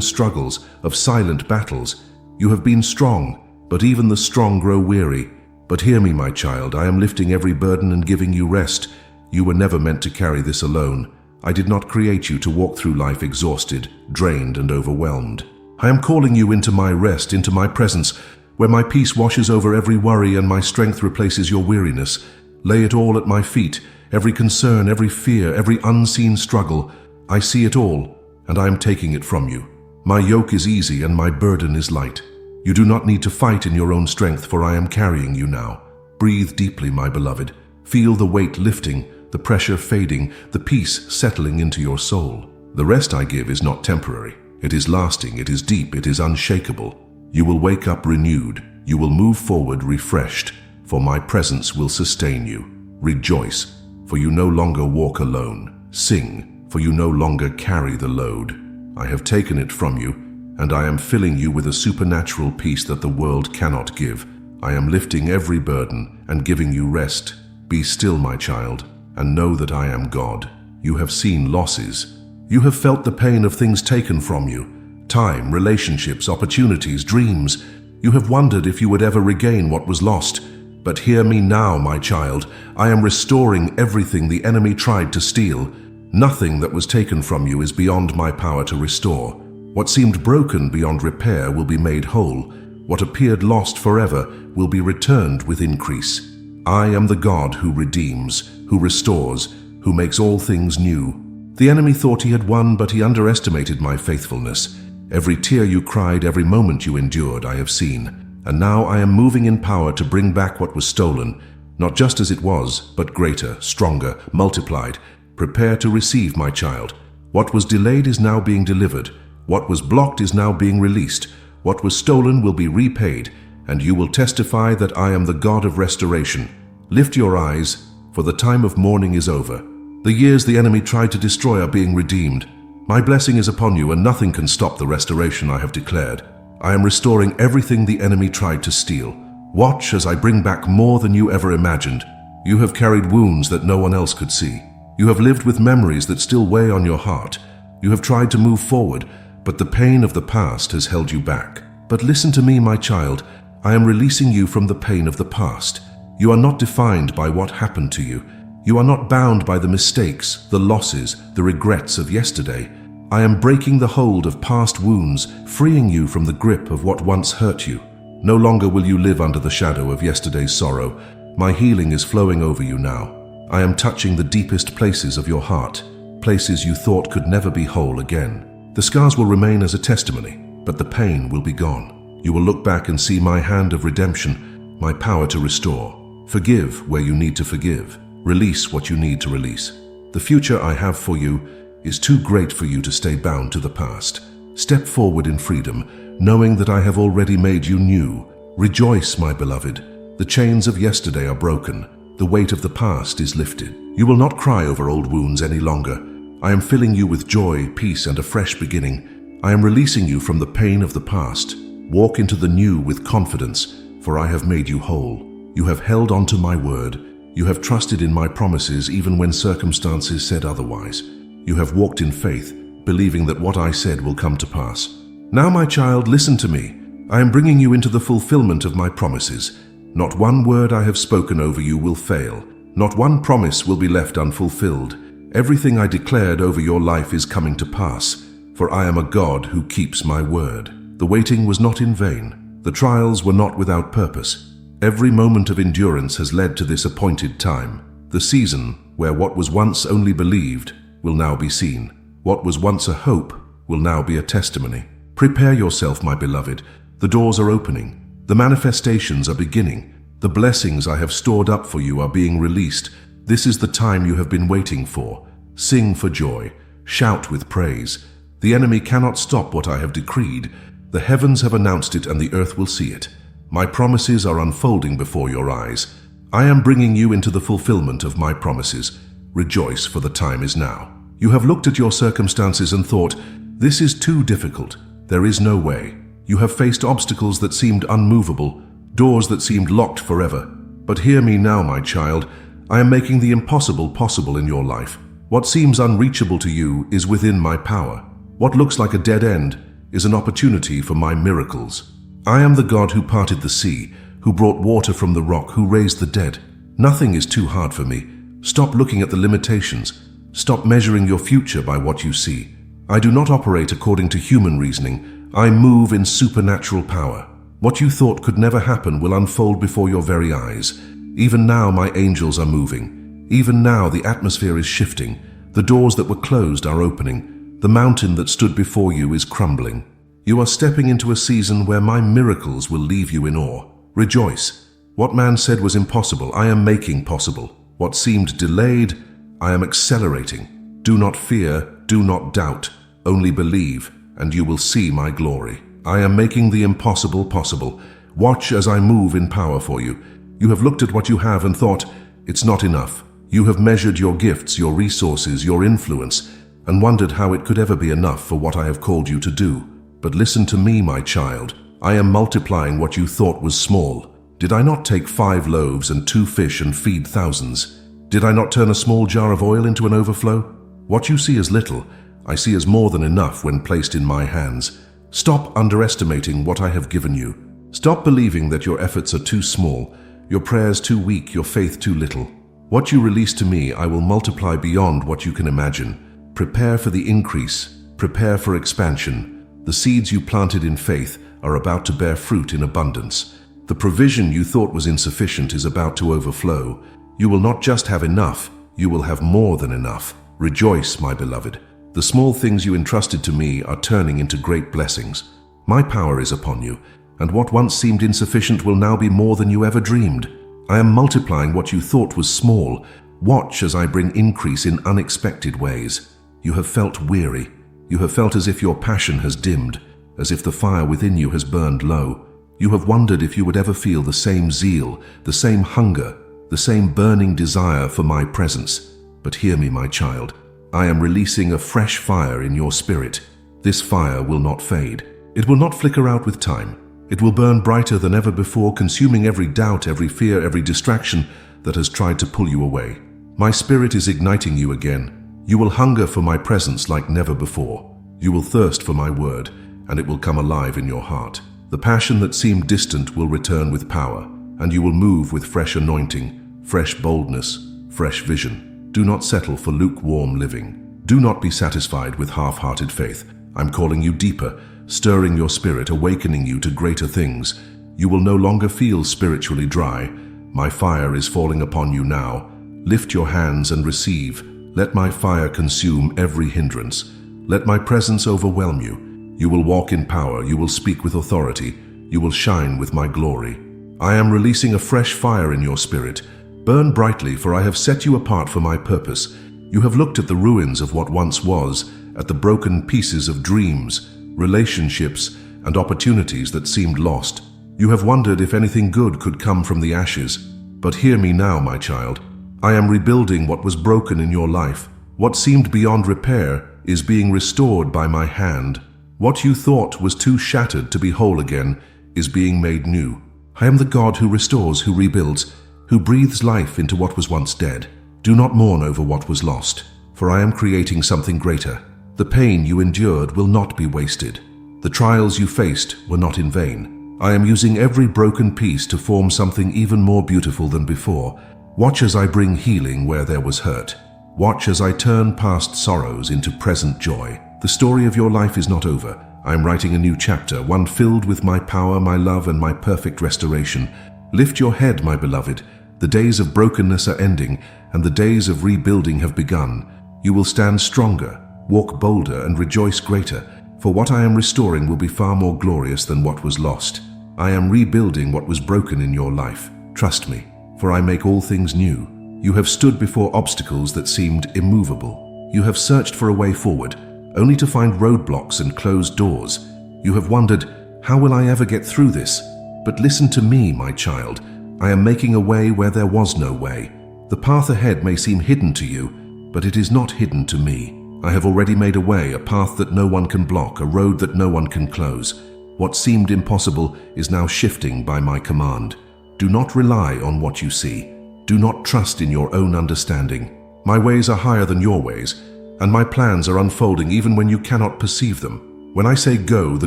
struggles, of silent battles. You have been strong, but even the strong grow weary. But hear me, my child, I am lifting every burden and giving you rest. You were never meant to carry this alone. I did not create you to walk through life exhausted, drained, and overwhelmed. I am calling you into my rest, into my presence, where my peace washes over every worry and my strength replaces your weariness. Lay it all at my feet, every concern, every fear, every unseen struggle. I see it all, and I am taking it from you. My yoke is easy and my burden is light. You do not need to fight in your own strength, for I am carrying you now. Breathe deeply, my beloved. Feel the weight lifting, the pressure fading, the peace settling into your soul. The rest I give is not temporary. It is lasting, it is deep, it is unshakable. You will wake up renewed. You will move forward refreshed, for my presence will sustain you. Rejoice, for you no longer walk alone. Sing, for you no longer carry the load. I have taken it from you, and I am filling you with a supernatural peace that the world cannot give. I am lifting every burden and giving you rest. Be still, my child, and know that I am God. You have seen losses. You have felt the pain of things taken from you. Time, relationships, opportunities, dreams. You have wondered if you would ever regain what was lost. But hear me now, my child. I am restoring everything the enemy tried to steal. Nothing that was taken from you is beyond my power to restore. What seemed broken beyond repair will be made whole. What appeared lost forever will be returned with increase. I am the God who redeems, who restores, who makes all things new. The enemy thought he had won, but he underestimated my faithfulness. Every tear you cried, every moment you endured, I have seen. And now I am moving in power to bring back what was stolen, not just as it was, but greater, stronger, multiplied. Prepare to receive, my child. What was delayed is now being delivered. What was blocked is now being released. What was stolen will be repaid, and you will testify that I am the God of restoration. Lift your eyes, for the time of mourning is over. The years the enemy tried to destroy are being redeemed. My blessing is upon you, and nothing can stop the restoration I have declared. I am restoring everything the enemy tried to steal. Watch as I bring back more than you ever imagined. You have carried wounds that no one else could see. You have lived with memories that still weigh on your heart. You have tried to move forward, but the pain of the past has held you back. But listen to me, my child. I am releasing you from the pain of the past. You are not defined by what happened to you. You are not bound by the mistakes, the losses, the regrets of yesterday. I am breaking the hold of past wounds, freeing you from the grip of what once hurt you. No longer will you live under the shadow of yesterday's sorrow. My healing is flowing over you now. I am touching the deepest places of your heart, places you thought could never be whole again. The scars will remain as a testimony, but the pain will be gone. You will look back and see my hand of redemption, my power to restore. Forgive where you need to forgive. Release what you need to release. The future I have for you is too great for you to stay bound to the past. Step forward in freedom, knowing that I have already made you new. Rejoice, my beloved. The chains of yesterday are broken. The weight of the past is lifted. You will not cry over old wounds any longer. I am filling you with joy, peace, and a fresh beginning. I am releasing you from the pain of the past. Walk into the new with confidence, for I have made you whole. You have held on to my word. You have trusted in my promises even when circumstances said otherwise. You have walked in faith, believing that what I said will come to pass. Now, my child, listen to me. I am bringing you into the fulfillment of my promises. Not one word I have spoken over you will fail. Not one promise will be left unfulfilled. Everything I declared over your life is coming to pass, for I am a God who keeps my word. The waiting was not in vain. The trials were not without purpose. Every moment of endurance has led to this appointed time, the season where what was once only believed will now be seen. What was once a hope will now be a testimony. Prepare yourself, my beloved. The doors are opening. The manifestations are beginning. The blessings I have stored up for you are being released. This is the time you have been waiting for. Sing for joy. Shout with praise. The enemy cannot stop what I have decreed. The heavens have announced it, and the earth will see it. My promises are unfolding before your eyes. I am bringing you into the fulfillment of my promises. Rejoice, for the time is now. You have looked at your circumstances and thought, this is too difficult. There is no way. You have faced obstacles that seemed unmovable, doors that seemed locked forever. But hear me now, my child. I am making the impossible possible in your life. What seems unreachable to you is within my power. What looks like a dead end is an opportunity for my miracles. I am the God who parted the sea, who brought water from the rock, who raised the dead. Nothing is too hard for me. Stop looking at the limitations. Stop measuring your future by what you see. I do not operate according to human reasoning. I move in supernatural power. What you thought could never happen will unfold before your very eyes. Even now my angels are moving. Even now the atmosphere is shifting. The doors that were closed are opening. The mountain that stood before you is crumbling. You are stepping into a season where my miracles will leave you in awe. Rejoice. What man said was impossible, I am making possible. What seemed delayed, I am accelerating. Do not fear, do not doubt, only believe, and you will see my glory. I am making the impossible possible. Watch as I move in power for you. You have looked at what you have and thought, it's not enough. You have measured your gifts, your resources, your influence, and wondered how it could ever be enough for what I have called you to do. But listen to me, my child. I am multiplying what you thought was small. Did I not take 5 loaves and 2 fish and feed thousands? Did I not turn a small jar of oil into an overflow? What you see as little, I see as more than enough when placed in my hands. Stop underestimating what I have given you. Stop believing that your efforts are too small, your prayers too weak, your faith too little. What you release to me, I will multiply beyond what you can imagine. Prepare for the increase. Prepare for expansion. The seeds you planted in faith are about to bear fruit in abundance. The provision you thought was insufficient is about to overflow. You will not just have enough, you will have more than enough. Rejoice, my beloved. The small things you entrusted to me are turning into great blessings. My power is upon you, and what once seemed insufficient will now be more than you ever dreamed. I am multiplying what you thought was small. Watch as I bring increase in unexpected ways. You have felt weary. You have felt as if your passion has dimmed, as if the fire within you has burned low. You have wondered if you would ever feel the same zeal, the same hunger, the same burning desire for my presence. But hear me, my child. I am releasing a fresh fire in your spirit. This fire will not fade. It will not flicker out with time. It will burn brighter than ever before, consuming every doubt, every fear, every distraction that has tried to pull you away. My spirit is igniting you again. You will hunger for my presence like never before. You will thirst for my word, and it will come alive in your heart. The passion that seemed distant will return with power, and you will move with fresh anointing, fresh boldness, fresh vision. Do not settle for lukewarm living. Do not be satisfied with half-hearted faith. I'm calling you deeper, stirring your spirit, awakening you to greater things. You will no longer feel spiritually dry. My fire is falling upon you now. Lift your hands and receive. Let my fire consume every hindrance. Let my presence overwhelm you. You will walk in power. You will speak with authority. You will shine with my glory. I am releasing a fresh fire in your spirit. Burn brightly, for I have set you apart for my purpose. You have looked at the ruins of what once was, at the broken pieces of dreams, relationships, and opportunities that seemed lost. You have wondered if anything good could come from the ashes. But hear me now, my child. I am rebuilding what was broken in your life. What seemed beyond repair is being restored by my hand. What you thought was too shattered to be whole again is being made new. I am the God who restores, who rebuilds, who breathes life into what was once dead. Do not mourn over what was lost, for I am creating something greater. The pain you endured will not be wasted. The trials you faced were not in vain. I am using every broken piece to form something even more beautiful than before. Watch as I bring healing where there was hurt. Watch as I turn past sorrows into present joy. The story of your life is not over. I am writing a new chapter, one filled with my power, my love, and my perfect restoration. Lift your head, my beloved. The days of brokenness are ending, and the days of rebuilding have begun. You will stand stronger, walk bolder, and rejoice greater, for what I am restoring will be far more glorious than what was lost. I am rebuilding what was broken in your life. Trust me, for I make all things new. You have stood before obstacles that seemed immovable. You have searched for a way forward, only to find roadblocks and closed doors. You have wondered, how will I ever get through this? But listen to me, my child. I am making a way where there was no way. The path ahead may seem hidden to you, but it is not hidden to me. I have already made a way, a path that no one can block, a road that no one can close. What seemed impossible is now shifting by my command. Do not rely on what you see. Do not trust in your own understanding. My ways are higher than your ways, and my plans are unfolding even when you cannot perceive them. When I say go, the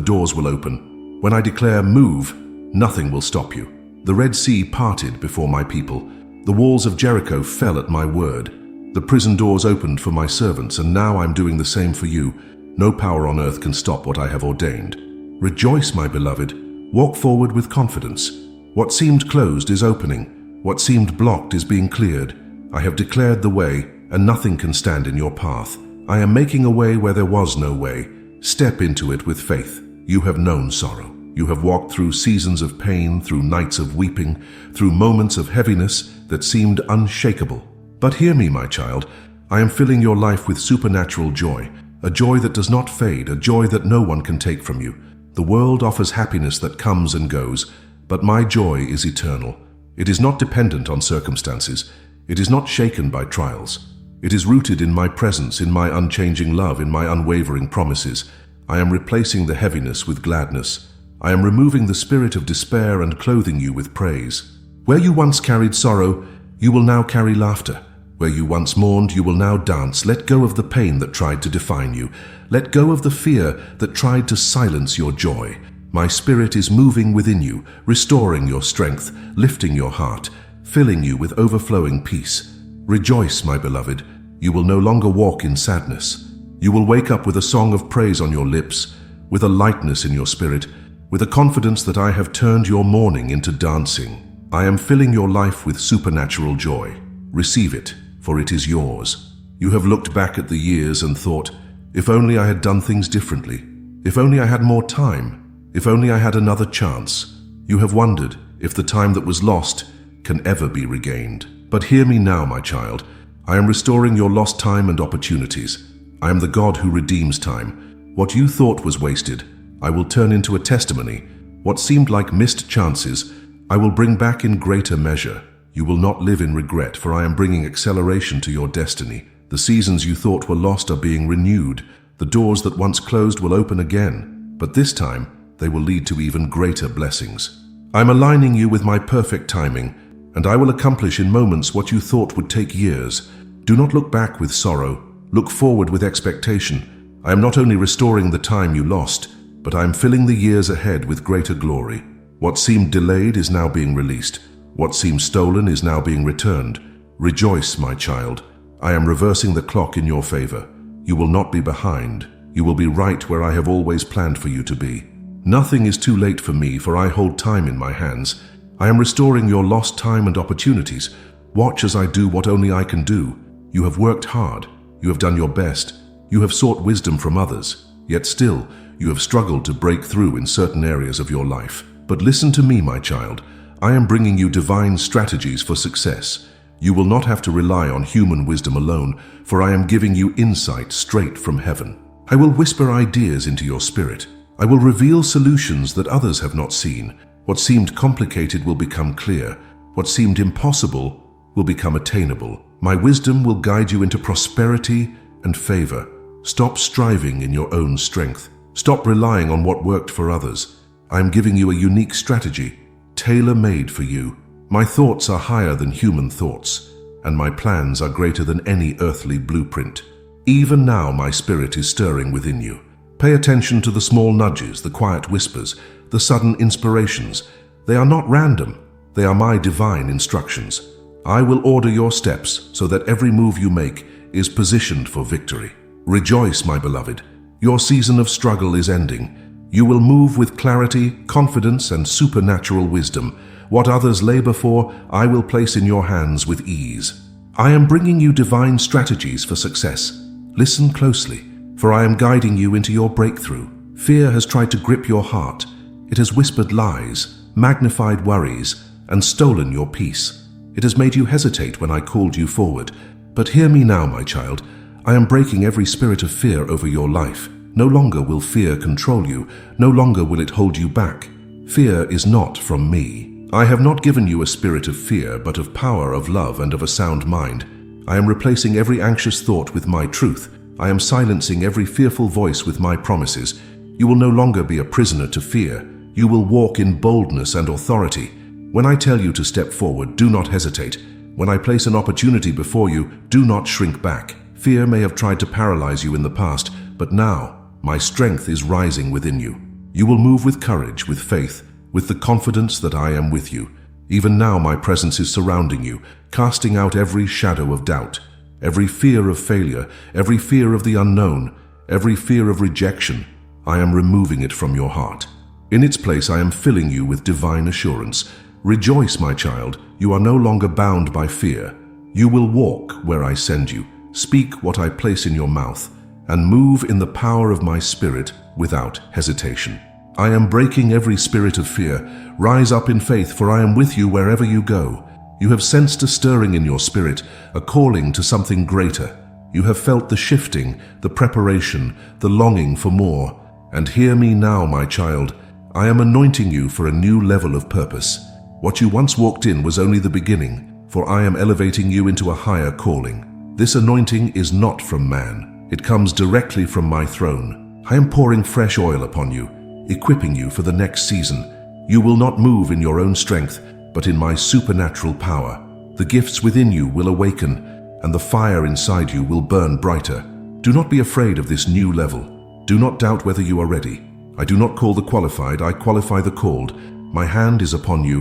doors will open. When I declare move, nothing will stop you. The Red Sea parted before my people. The walls of Jericho fell at my word. The prison doors opened for my servants, and now I'm doing the same for you. No power on earth can stop what I have ordained. Rejoice, my beloved. Walk forward with confidence. What seemed closed is opening. What seemed blocked is being cleared. I have declared the way, and nothing can stand in your path. I am making a way where there was no way. Step into it with faith. You have known sorrow. You have walked through seasons of pain, through nights of weeping, through moments of heaviness that seemed unshakable. But hear me, my child. I am filling your life with supernatural joy, a joy that does not fade, a joy that no one can take from you. The world offers happiness that comes and goes, but my joy is eternal. It is not dependent on circumstances. It is not shaken by trials. It is rooted in my presence, in my unchanging love, in my unwavering promises. I am replacing the heaviness with gladness. I am removing the spirit of despair and clothing you with praise. Where you once carried sorrow, you will now carry laughter. Where you once mourned, you will now dance. Let go of the pain that tried to define you. Let go of the fear that tried to silence your joy. My spirit is moving within you, restoring your strength, lifting your heart, filling you with overflowing peace. Rejoice, my beloved. You will no longer walk in sadness. You will wake up with a song of praise on your lips, with a lightness in your spirit, with a confidence that I have turned your mourning into dancing. I am filling your life with supernatural joy. Receive it, for it is yours. You have looked back at the years and thought, if only I had done things differently. If only I had more time. If only I had another chance. You have wondered if the time that was lost can ever be regained. But hear me now, my child. I am restoring your lost time and opportunities. I am the God who redeems time. What you thought was wasted, I will turn into a testimony. What seemed like missed chances, I will bring back in greater measure. You will not live in regret, for I am bringing acceleration to your destiny. The seasons you thought were lost are being renewed. The doors that once closed will open again, but this time they will lead to even greater blessings. I'm aligning you with my perfect timing, and I will accomplish in moments what you thought would take years. Do not look back with sorrow. Look forward with expectation. I am not only restoring the time you lost, but I am filling the years ahead with greater glory. What seemed delayed is now being released. What seemed stolen is now being returned. Rejoice, my child. I am reversing the clock in your favor. You will not be behind. You will be right where I have always planned for you to be. Nothing is too late for me, for I hold time in my hands. I am restoring your lost time and opportunities. Watch as I do what only I can do. You have worked hard. You have done your best. You have sought wisdom from others. Yet still, you have struggled to break through in certain areas of your life. But listen to me, my child. I am bringing you divine strategies for success. You will not have to rely on human wisdom alone, for I am giving you insight straight from heaven. I will whisper ideas into your spirit. I will reveal solutions that others have not seen. What seemed complicated will become clear. What seemed impossible will become attainable. My wisdom will guide you into prosperity and favor. Stop striving in your own strength. Stop relying on what worked for others. I am giving you a unique strategy, tailor-made for you. My thoughts are higher than human thoughts, and my plans are greater than any earthly blueprint. Even now, my spirit is stirring within you. Pay attention to the small nudges, the quiet whispers, the sudden inspirations. They are not random. They are my divine instructions. I will order your steps so that every move you make is positioned for victory. Rejoice, my beloved. Your season of struggle is ending. You will move with clarity, confidence, and supernatural wisdom. What others labor for, I will place in your hands with ease. I am bringing you divine strategies for success. Listen closely, for I am guiding you into your breakthrough. Fear has tried to grip your heart. It has whispered lies, magnified worries, and stolen your peace. It has made you hesitate when I called you forward. But hear me now, my child. I am breaking every spirit of fear over your life. No longer will fear control you. No longer will it hold you back. Fear is not from me. I have not given you a spirit of fear, but of power, of love, and of a sound mind. I am replacing every anxious thought with my truth. I am silencing every fearful voice with my promises. You will no longer be a prisoner to fear. You will walk in boldness and authority. When I tell you to step forward, do not hesitate. When I place an opportunity before you, do not shrink back. Fear may have tried to paralyze you in the past, but now my strength is rising within you. You will move with courage, with faith, with the confidence that I am with you. Even now my presence is surrounding you, casting out every shadow of doubt, every fear of failure, every fear of the unknown, every fear of rejection. I am removing it from your heart. In its place I am filling you with divine assurance. Rejoice, my child, you are no longer bound by fear. You will walk where I send you, speak what I place in your mouth, and move in the power of my Spirit without hesitation. I am breaking every spirit of fear. Rise up in faith, for I am with you wherever you go. You have sensed a stirring in your spirit, a calling to something greater. You have felt the shifting, the preparation, the longing for more. And hear me now, my child. I am anointing you for a new level of purpose. What you once walked in was only the beginning, for I am elevating you into a higher calling. This anointing is not from man. It comes directly from my throne. I am pouring fresh oil upon you, equipping you for the next season. You will not move in your own strength, but in my supernatural power. The gifts within you will awaken, and the fire inside you will burn brighter. Do not be afraid of this new level. Do not doubt whether you are ready. I do not call the qualified, I qualify the called. My hand is upon you,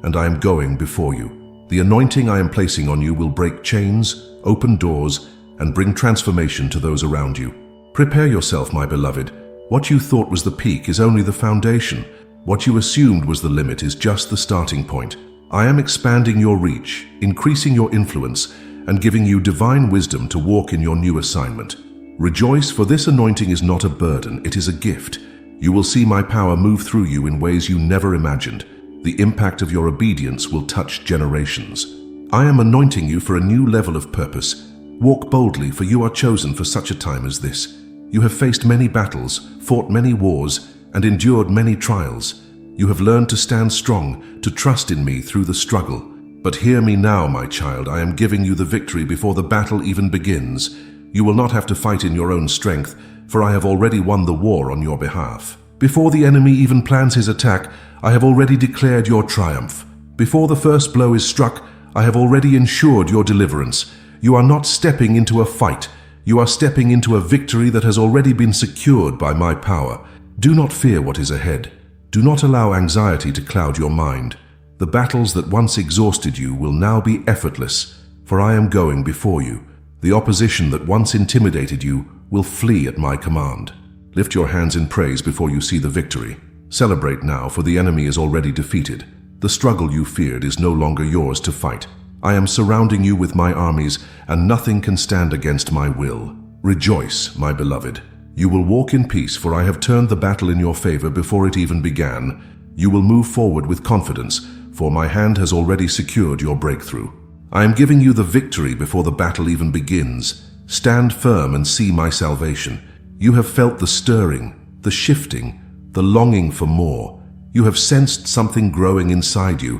and I am going before you. The anointing I am placing on you will break chains, open doors, and bring transformation to those around you. Prepare yourself, my beloved. What you thought was the peak is only the foundation. What you assumed was the limit is just the starting point. I am expanding your reach, increasing your influence, and giving you divine wisdom to walk in your new assignment. Rejoice, for this anointing is not a burden, it is a gift. You will see my power move through you in ways you never imagined. The impact of your obedience will touch generations. I am anointing you for a new level of purpose. Walk boldly, for you are chosen for such a time as this. You have faced many battles, fought many wars, and endured many trials. You have learned to stand strong, to trust in me through the struggle. But hear me now, my child, I am giving you the victory before the battle even begins. You will not have to fight in your own strength, for I have already won the war on your behalf. Before the enemy even plans his attack, I have already declared your triumph. Before the first blow is struck, I have already ensured your deliverance. You are not stepping into a fight. You are stepping into a victory that has already been secured by my power. Do not fear what is ahead. Do not allow anxiety to cloud your mind. The battles that once exhausted you will now be effortless, for I am going before you. The opposition that once intimidated you will flee at my command. Lift your hands in praise before you see the victory. Celebrate now, for the enemy is already defeated. The struggle you feared is no longer yours to fight. I am surrounding you with my armies, and nothing can stand against my will. Rejoice, my beloved. You will walk in peace, for I have turned the battle in your favor before it even began. You will move forward with confidence, for my hand has already secured your breakthrough. I am giving you the victory before the battle even begins. Stand firm and see my salvation. You have felt the stirring, the shifting, the longing for more. You have sensed something growing inside you,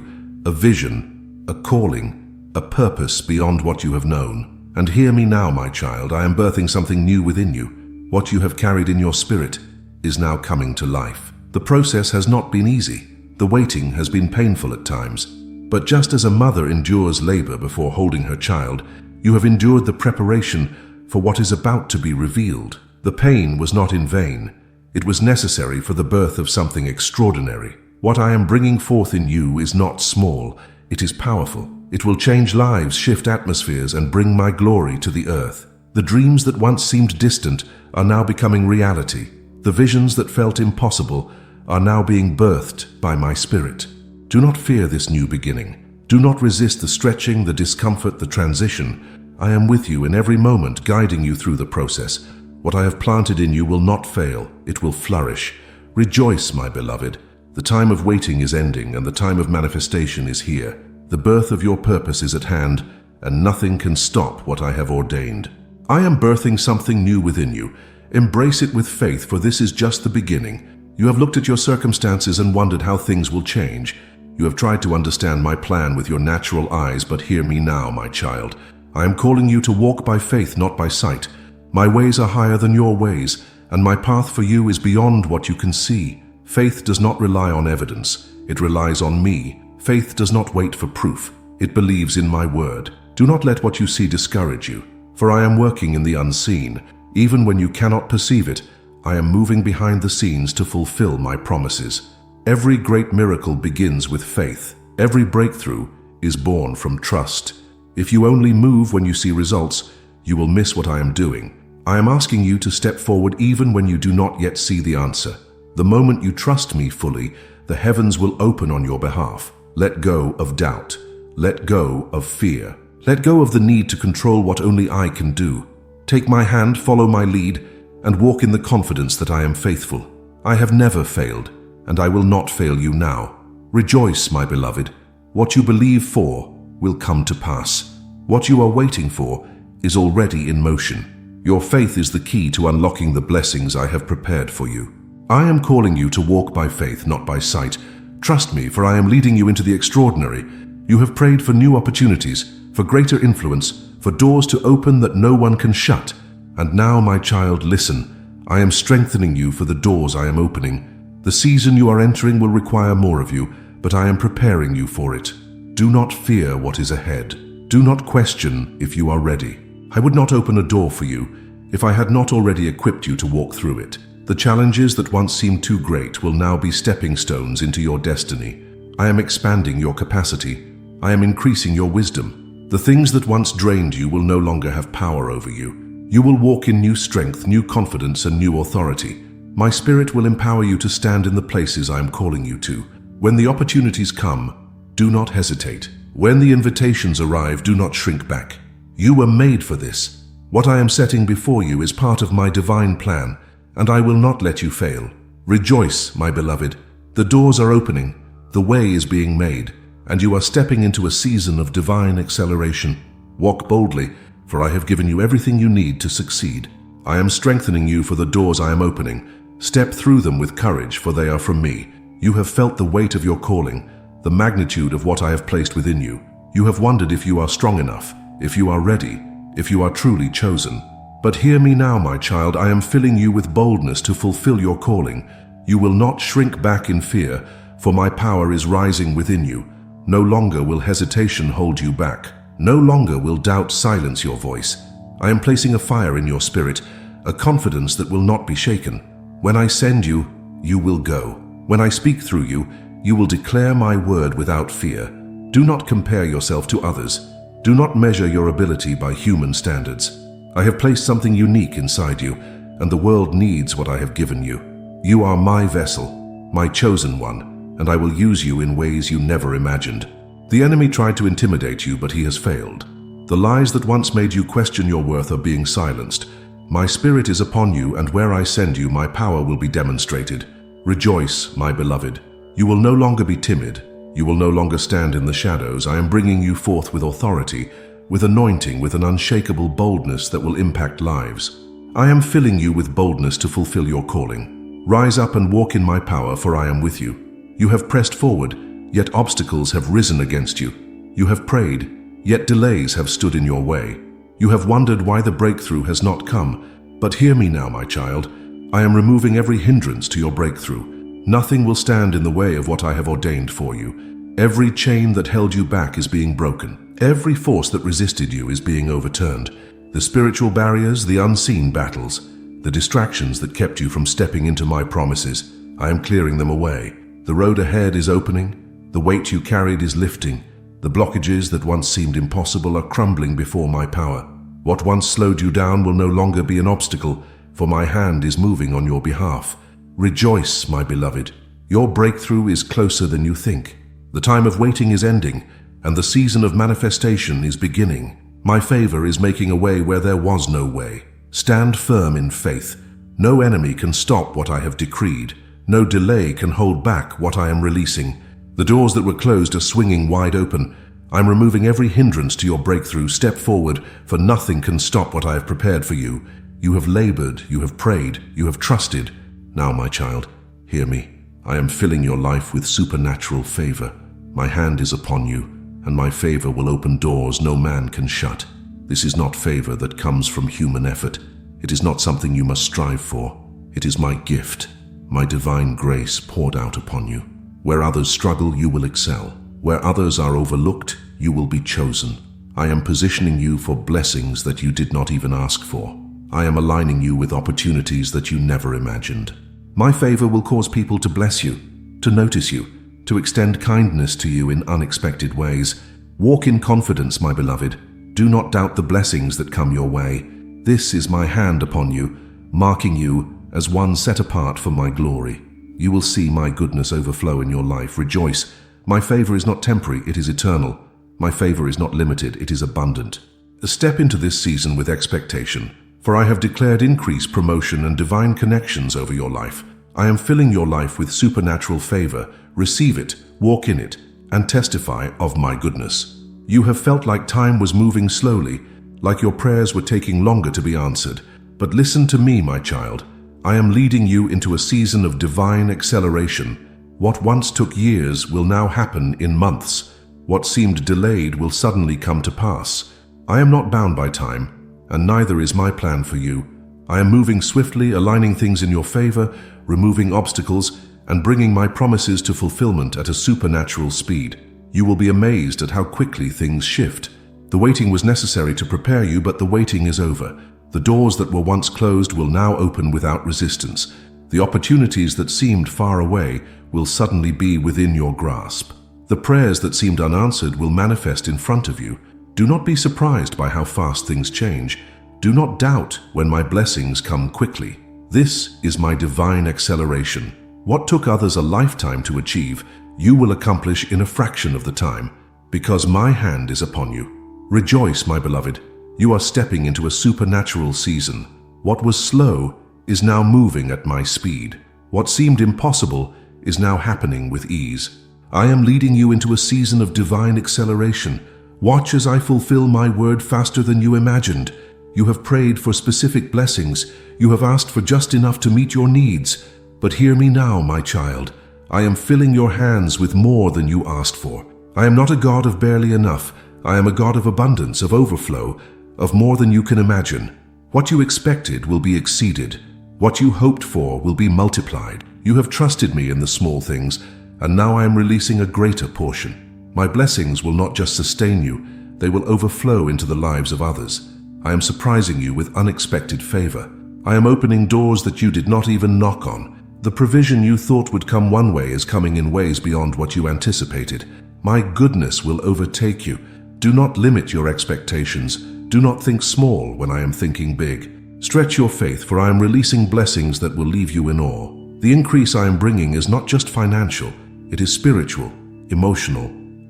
a vision, a calling, a purpose beyond what you have known. And hear me now, my child, I am birthing something new within you. What you have carried in your spirit is now coming to life. The process has not been easy. The waiting has been painful at times. But just as a mother endures labor before holding her child, you have endured the preparation for what is about to be revealed. The pain was not in vain. It was necessary for the birth of something extraordinary. What I am bringing forth in you is not small. It is powerful. It will change lives, shift atmospheres, and bring my glory to the earth. The dreams that once seemed distant are now becoming reality. The visions that felt impossible are now being birthed by my Spirit. Do not fear this new beginning. Do not resist the stretching, the discomfort, the transition. I am with you in every moment, guiding you through the process. What I have planted in you will not fail. It will flourish. Rejoice, my beloved. The time of waiting is ending, and the time of manifestation is here. The birth of your purpose is at hand, and nothing can stop what I have ordained. I am birthing something new within you. Embrace it with faith, for this is just the beginning. You have looked at your circumstances and wondered how things will change. You have tried to understand my plan with your natural eyes, but hear me now, my child. I am calling you to walk by faith, not by sight. My ways are higher than your ways, and my path for you is beyond what you can see. Faith does not rely on evidence. It relies on me. Faith does not wait for proof. It believes in my word. Do not let what you see discourage you, for I am working in the unseen. Even when you cannot perceive it, I am moving behind the scenes to fulfill my promises. Every great miracle begins with faith. Every breakthrough is born from trust. If you only move when you see results, you will miss what I am doing. I am asking you to step forward even when you do not yet see the answer. The moment you trust me fully, the heavens will open on your behalf. Let go of doubt. Let go of fear. Let go of the need to control what only I can do. Take my hand, follow my lead, and walk in the confidence that I am faithful. I have never failed, and I will not fail you now. Rejoice, my beloved. What you believe for will come to pass. What you are waiting for is already in motion. Your faith is the key to unlocking the blessings I have prepared for you. I am calling you to walk by faith, not by sight. Trust me, for I am leading you into the extraordinary. You have prayed for new opportunities, for greater influence, for doors to open that no one can shut. And now, my child, listen. I am strengthening you for the doors I am opening. The season you are entering will require more of you, but I am preparing you for it. Do not fear what is ahead. Do not question if you are ready. I would not open a door for you if I had not already equipped you to walk through it. The challenges that once seemed too great will now be stepping stones into your destiny. I am expanding your capacity. I am increasing your wisdom. The things that once drained you will no longer have power over you. You will walk in new strength, new confidence, and new authority. My spirit will empower you to stand in the places I am calling you to. When the opportunities come, do not hesitate. When the invitations arrive, do not shrink back. You were made for this. What I am setting before you is part of my divine plan, and I will not let you fail. Rejoice, my beloved. The doors are opening, the way is being made, and you are stepping into a season of divine acceleration. Walk boldly, for I have given you everything you need to succeed. I am strengthening you for the doors I am opening. Step through them with courage, for they are from me. You have felt the weight of your calling, the magnitude of what I have placed within you. You have wondered if you are strong enough, if you are ready, if you are truly chosen. But hear me now, my child. I am filling you with boldness to fulfill your calling. You will not shrink back in fear, for my power is rising within you. No longer will hesitation hold you back. No longer will doubt silence your voice. I am placing a fire in your spirit, a confidence that will not be shaken. When I send you, you will go. When I speak through you, you will declare my word without fear. Do not compare yourself to others. Do not measure your ability by human standards. I have placed something unique inside you, and the world needs what I have given you. You are my vessel, my chosen one, and I will use you in ways you never imagined. The enemy tried to intimidate you, but he has failed. The lies that once made you question your worth are being silenced. My spirit is upon you, and where I send you, my power will be demonstrated. Rejoice, my beloved. You will no longer be timid. You will no longer stand in the shadows. I am bringing you forth with authority, with anointing, with an unshakable boldness that will impact lives. I am filling you with boldness to fulfill your calling. Rise up and walk in my power, for I am with you. You have pressed forward, yet obstacles have risen against you. You have prayed, yet delays have stood in your way. You have wondered why the breakthrough has not come. But hear me now, my child. I am removing every hindrance to your breakthrough. Nothing will stand in the way of what I have ordained for you. Every chain that held you back is being broken. Every force that resisted you is being overturned. The spiritual barriers, the unseen battles, the distractions that kept you from stepping into my promises, I am clearing them away. The road ahead is opening. The weight you carried is lifting. The blockages that once seemed impossible are crumbling before my power. What once slowed you down will no longer be an obstacle, for my hand is moving on your behalf. Rejoice, my beloved. Your breakthrough is closer than you think. The time of waiting is ending, and the season of manifestation is beginning. My favor is making a way where there was no way. Stand firm in faith. No enemy can stop what I have decreed. No delay can hold back what I am releasing. The doors that were closed are swinging wide open. I'm removing every hindrance to your breakthrough. Step forward, for nothing can stop what I have prepared for you. You have labored, you have prayed, you have trusted. Now, my child, hear me. I am filling your life with supernatural favor. My hand is upon you, and my favor will open doors no man can shut. This is not favor that comes from human effort. It is not something you must strive for. It is my gift, my divine grace poured out upon you. Where others struggle, you will excel. Where others are overlooked, you will be chosen. I am positioning you for blessings that you did not even ask for. I am aligning you with opportunities that you never imagined. My favor will cause people to bless you, to notice you, to extend kindness to you in unexpected ways. Walk in confidence, my beloved. Do not doubt the blessings that come your way. This is my hand upon you, marking you as one set apart for my glory. You will see my goodness overflow in your life. Rejoice. My favor is not temporary, it is eternal. My favor is not limited, it is abundant. Step into this season with expectation, for I have declared increase, promotion, and divine connections over your life. I am filling your life with supernatural favor. Receive it, walk in it, and testify of my goodness. You have felt like time was moving slowly, like your prayers were taking longer to be answered. But listen to me, my child. I am leading you into a season of divine acceleration. What once took years will now happen in months. What seemed delayed will suddenly come to pass. I am not bound by time, and neither is my plan for you. I am moving swiftly, aligning things in your favor, removing obstacles, and bringing my promises to fulfillment at a supernatural speed. You will be amazed at how quickly things shift. The waiting was necessary to prepare you, but the waiting is over. The doors that were once closed will now open without resistance. The opportunities that seemed far away will suddenly be within your grasp. The prayers that seemed unanswered will manifest in front of you. Do not be surprised by how fast things change. Do not doubt when my blessings come quickly. This is my divine acceleration. What took others a lifetime to achieve, you will accomplish in a fraction of the time, because my hand is upon you. Rejoice, my beloved. You are stepping into a supernatural season. What was slow is now moving at my speed. What seemed impossible is now happening with ease. I am leading you into a season of divine acceleration. Watch as I fulfill my word faster than you imagined. You have prayed for specific blessings. You have asked for just enough to meet your needs. But hear me now, my child. I am filling your hands with more than you asked for. I am not a God of barely enough. I am a God of abundance, of overflow, of more than you can imagine. What you expected will be exceeded. What you hoped for will be multiplied. You have trusted me in the small things, and now I am releasing a greater portion. My blessings will not just sustain you, they will overflow into the lives of others. I am surprising you with unexpected favor. I am opening doors that you did not even knock on. The provision you thought would come one way is coming in ways beyond what you anticipated. My goodness will overtake you. Do not limit your expectations. Do not think small when I am thinking big. Stretch your faith, for I am releasing blessings that will leave you in awe. The increase I am bringing is not just financial, it is spiritual, emotional,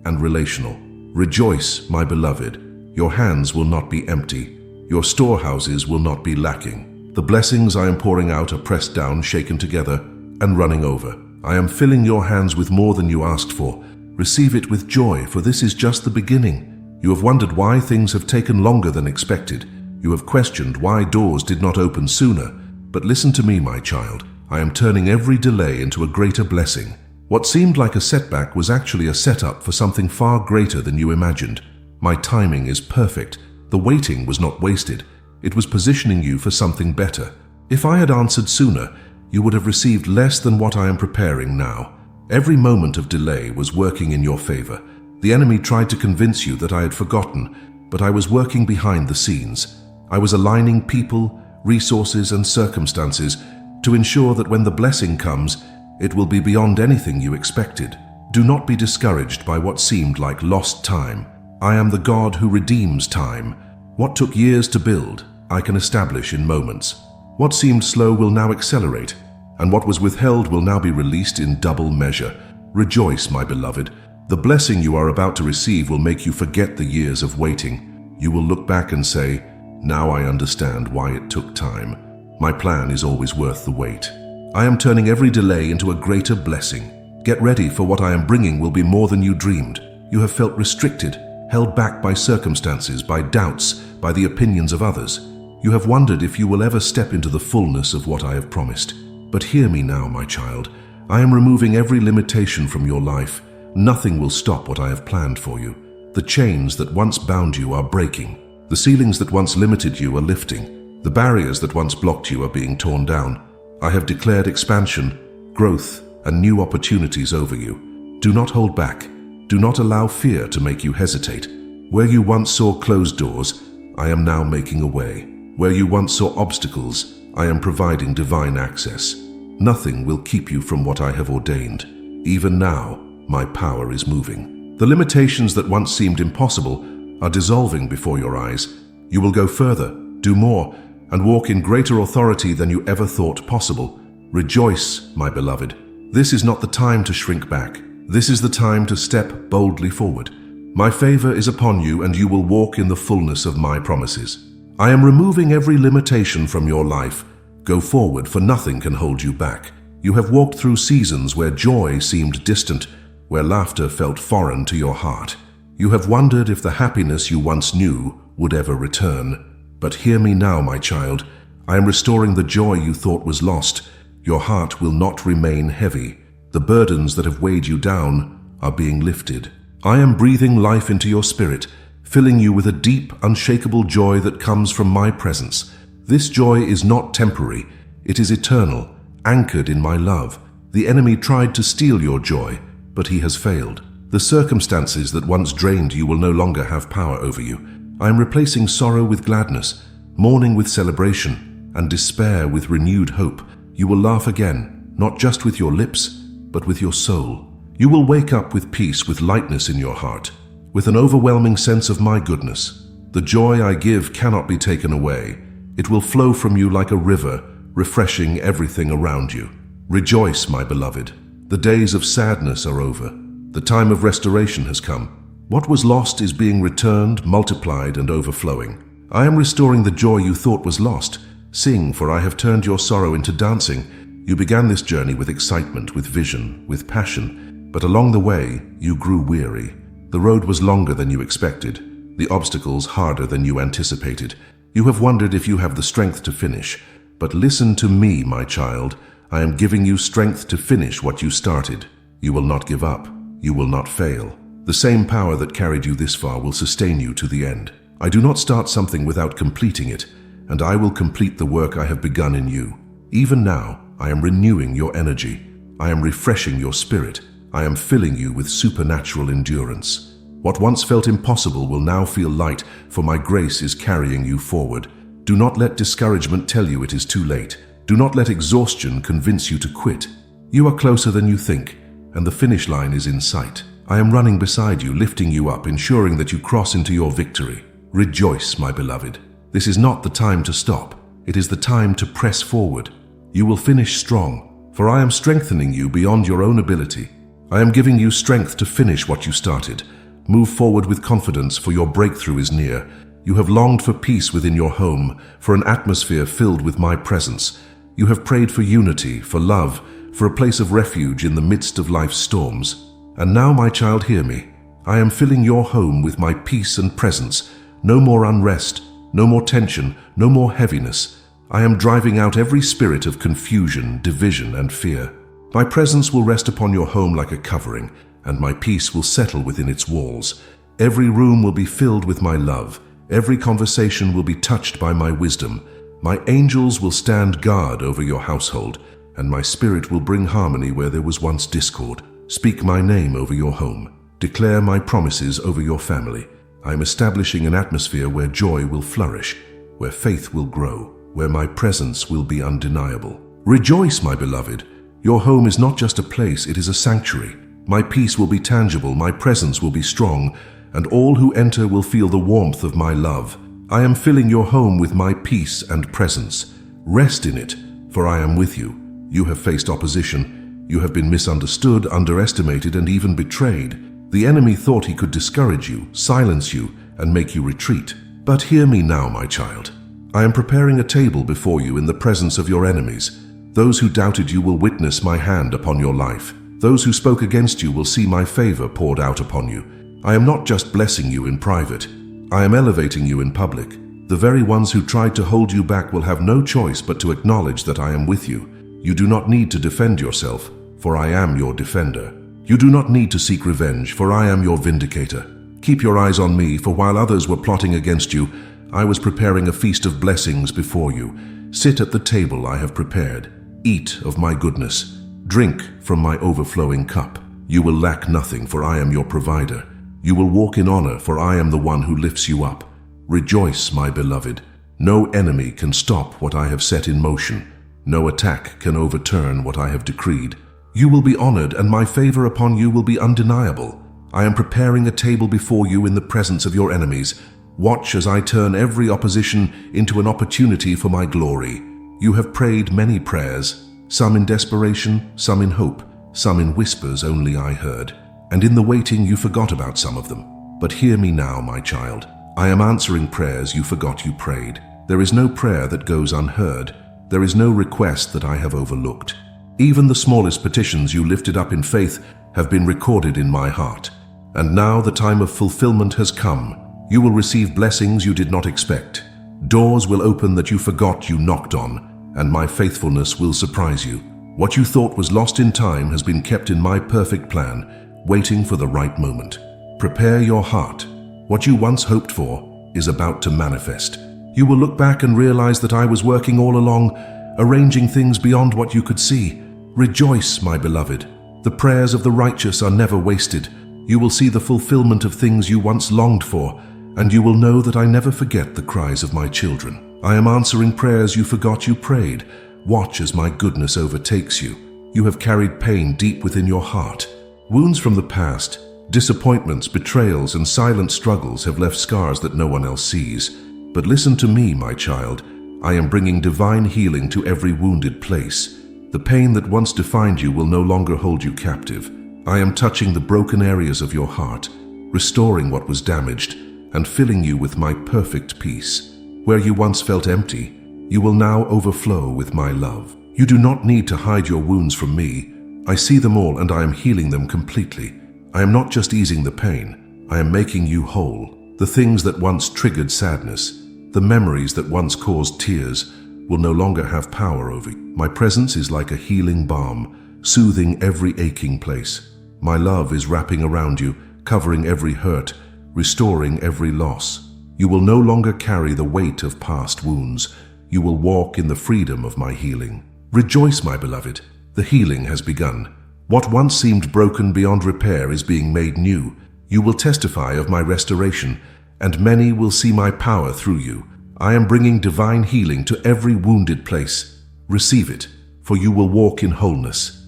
and relational. Rejoice, my beloved. Your hands will not be empty. Your storehouses will not be lacking. The blessings I am pouring out are pressed down, shaken together, and running over. I am filling your hands with more than you asked for. Receive it with joy, for this is just the beginning. You have wondered why things have taken longer than expected. You have questioned why doors did not open sooner. But listen to me, my child. I am turning every delay into a greater blessing. What seemed like a setback was actually a setup for something far greater than you imagined. My timing is perfect. The waiting was not wasted. It was positioning you for something better. If I had answered sooner, you would have received less than what I am preparing now. Every moment of delay was working in your favor. The enemy tried to convince you that I had forgotten, but I was working behind the scenes. I was aligning people, resources, and circumstances to ensure that when the blessing comes, it will be beyond anything you expected. Do not be discouraged by what seemed like lost time. I am the God who redeems time. What took years to build, I can establish in moments. What seemed slow will now accelerate, and what was withheld will now be released in double measure. Rejoice, my beloved. The blessing you are about to receive will make you forget the years of waiting. You will look back and say, "Now I understand why it took time. My plan is always worth the wait." I am turning every delay into a greater blessing. Get ready, for what I am bringing will be more than you dreamed. You have felt restricted, held back by circumstances, by doubts, by the opinions of others. You have wondered if you will ever step into the fullness of what I have promised. But hear me now, my child. I am removing every limitation from your life. Nothing will stop what I have planned for you. The chains that once bound you are breaking. The ceilings that once limited you are lifting. The barriers that once blocked you are being torn down. I have declared expansion, growth, and new opportunities over you. Do not hold back. Do not allow fear to make you hesitate. Where you once saw closed doors, I am now making a way. Where you once saw obstacles, I am providing divine access. Nothing will keep you from what I have ordained. Even now, my power is moving. The limitations that once seemed impossible are dissolving before your eyes. You will go further, do more, and walk in greater authority than you ever thought possible. Rejoice, my beloved. This is not the time to shrink back. This is the time to step boldly forward. My favor is upon you, and you will walk in the fullness of my promises. I am removing every limitation from your life. Go forward, for nothing can hold you back. You have walked through seasons where joy seemed distant, where laughter felt foreign to your heart. You have wondered if the happiness you once knew would ever return. But hear me now, my child. I am restoring the joy you thought was lost. Your heart will not remain heavy. The burdens that have weighed you down are being lifted. I am breathing life into your spirit, filling you with a deep, unshakable joy that comes from my presence. This joy is not temporary. It is eternal, anchored in my love. The enemy tried to steal your joy, but he has failed. The circumstances that once drained you will no longer have power over you. I am replacing sorrow with gladness, mourning with celebration, and despair with renewed hope. You will laugh again, not just with your lips, but with your soul. You will wake up with peace, with lightness in your heart, with an overwhelming sense of my goodness. The joy I give cannot be taken away. It will flow from you like a river, refreshing everything around you. Rejoice, my beloved. The days of sadness are over. The time of restoration has come. What was lost is being returned, multiplied, and overflowing. I am restoring the joy you thought was lost. Sing, for I have turned your sorrow into dancing. You began this journey with excitement, with vision, with passion, but along the way, you grew weary. The road was longer than you expected, the obstacles harder than you anticipated. You have wondered if you have the strength to finish. But listen to me, my child. I am giving you strength to finish what you started. You will not give up. You will not fail. The same power that carried you this far will sustain you to the end. I do not start something without completing it, and I will complete the work I have begun in you. Even now, I am renewing your energy. I am refreshing your spirit. I am filling you with supernatural endurance. What once felt impossible will now feel light, for my grace is carrying you forward. Do not let discouragement tell you it is too late. Do not let exhaustion convince you to quit. You are closer than you think, and the finish line is in sight. I am running beside you, lifting you up, ensuring that you cross into your victory. Rejoice, my beloved. This is not the time to stop. It is the time to press forward. You will finish strong, for I am strengthening you beyond your own ability. I am giving you strength to finish what you started. Move forward with confidence, for your breakthrough is near. You have longed for peace within your home, for an atmosphere filled with my presence. You have prayed for unity, for love, for a place of refuge in the midst of life's storms. And now, my child, hear me. I am filling your home with my peace and presence. No more unrest, no more tension, no more heaviness. I am driving out every spirit of confusion, division, and fear. My presence will rest upon your home like a covering, and my peace will settle within its walls. Every room will be filled with my love. Every conversation will be touched by my wisdom. My angels will stand guard over your household, and my spirit will bring harmony where there was once discord. Speak my name over your home. Declare my promises over your family. I am establishing an atmosphere where joy will flourish, where faith will grow, where my presence will be undeniable. Rejoice, my beloved. Your home is not just a place, it is a sanctuary. My peace will be tangible, my presence will be strong, and all who enter will feel the warmth of my love. I am filling your home with my peace and presence. Rest in it, for I am with you. You have faced opposition. You have been misunderstood, underestimated, and even betrayed. The enemy thought he could discourage you, silence you, and make you retreat. But hear me now, my child. I am preparing a table before you in the presence of your enemies. Those who doubted you will witness my hand upon your life. Those who spoke against you will see my favor poured out upon you. I am not just blessing you in private. I am elevating you in public. The very ones who tried to hold you back will have no choice but to acknowledge that I am with you. You do not need to defend yourself, for I am your defender. You do not need to seek revenge, for I am your vindicator. Keep your eyes on me, for while others were plotting against you, I was preparing a feast of blessings before you. Sit at the table I have prepared. Eat of my goodness. Drink from my overflowing cup. You will lack nothing, for I am your provider. You will walk in honor, for I am the one who lifts you up. Rejoice, my beloved. No enemy can stop what I have set in motion. No attack can overturn what I have decreed. You will be honored, and my favor upon you will be undeniable. I am preparing a table before you in the presence of your enemies. Watch as I turn every opposition into an opportunity for my glory. You have prayed many prayers, some in desperation, some in hope, some in whispers only I heard. And in the waiting you forgot about some of them. But hear me now, my child. I am answering prayers you forgot you prayed. There is no prayer that goes unheard. There is no request that I have overlooked. Even the smallest petitions you lifted up in faith have been recorded in my heart. And now the time of fulfillment has come. You will receive blessings you did not expect. Doors will open that you forgot you knocked on, and my faithfulness will surprise you. What you thought was lost in time has been kept in my perfect plan, waiting for the right moment. Prepare your heart. What you once hoped for is about to manifest. You will look back and realize that I was working all along, arranging things beyond what you could see. Rejoice, my beloved. The prayers of the righteous are never wasted. You will see the fulfillment of things you once longed for, and you will know that I never forget the cries of my children. I am answering prayers you forgot you prayed. Watch as my goodness overtakes you. You have carried pain deep within your heart. Wounds from the past, disappointments, betrayals, and silent struggles have left scars that no one else sees. But listen to me, my child. I am bringing divine healing to every wounded place. The pain that once defined you will no longer hold you captive. I am touching the broken areas of your heart, restoring what was damaged, and filling you with my perfect peace. Where you once felt empty, you will now overflow with my love. You do not need to hide your wounds from me. I see them all, and I am healing them completely. I am not just easing the pain, I am making you whole. The things that once triggered sadness, the memories that once caused tears, will no longer have power over you. My presence is like a healing balm, soothing every aching place. My love is wrapping around you, covering every hurt, restoring every loss. You will no longer carry the weight of past wounds. You will walk in the freedom of my healing. Rejoice, my beloved. The healing has begun. What once seemed broken beyond repair is being made new. You will testify of my restoration, and many will see my power through you. I am bringing divine healing to every wounded place. Receive it, for you will walk in wholeness.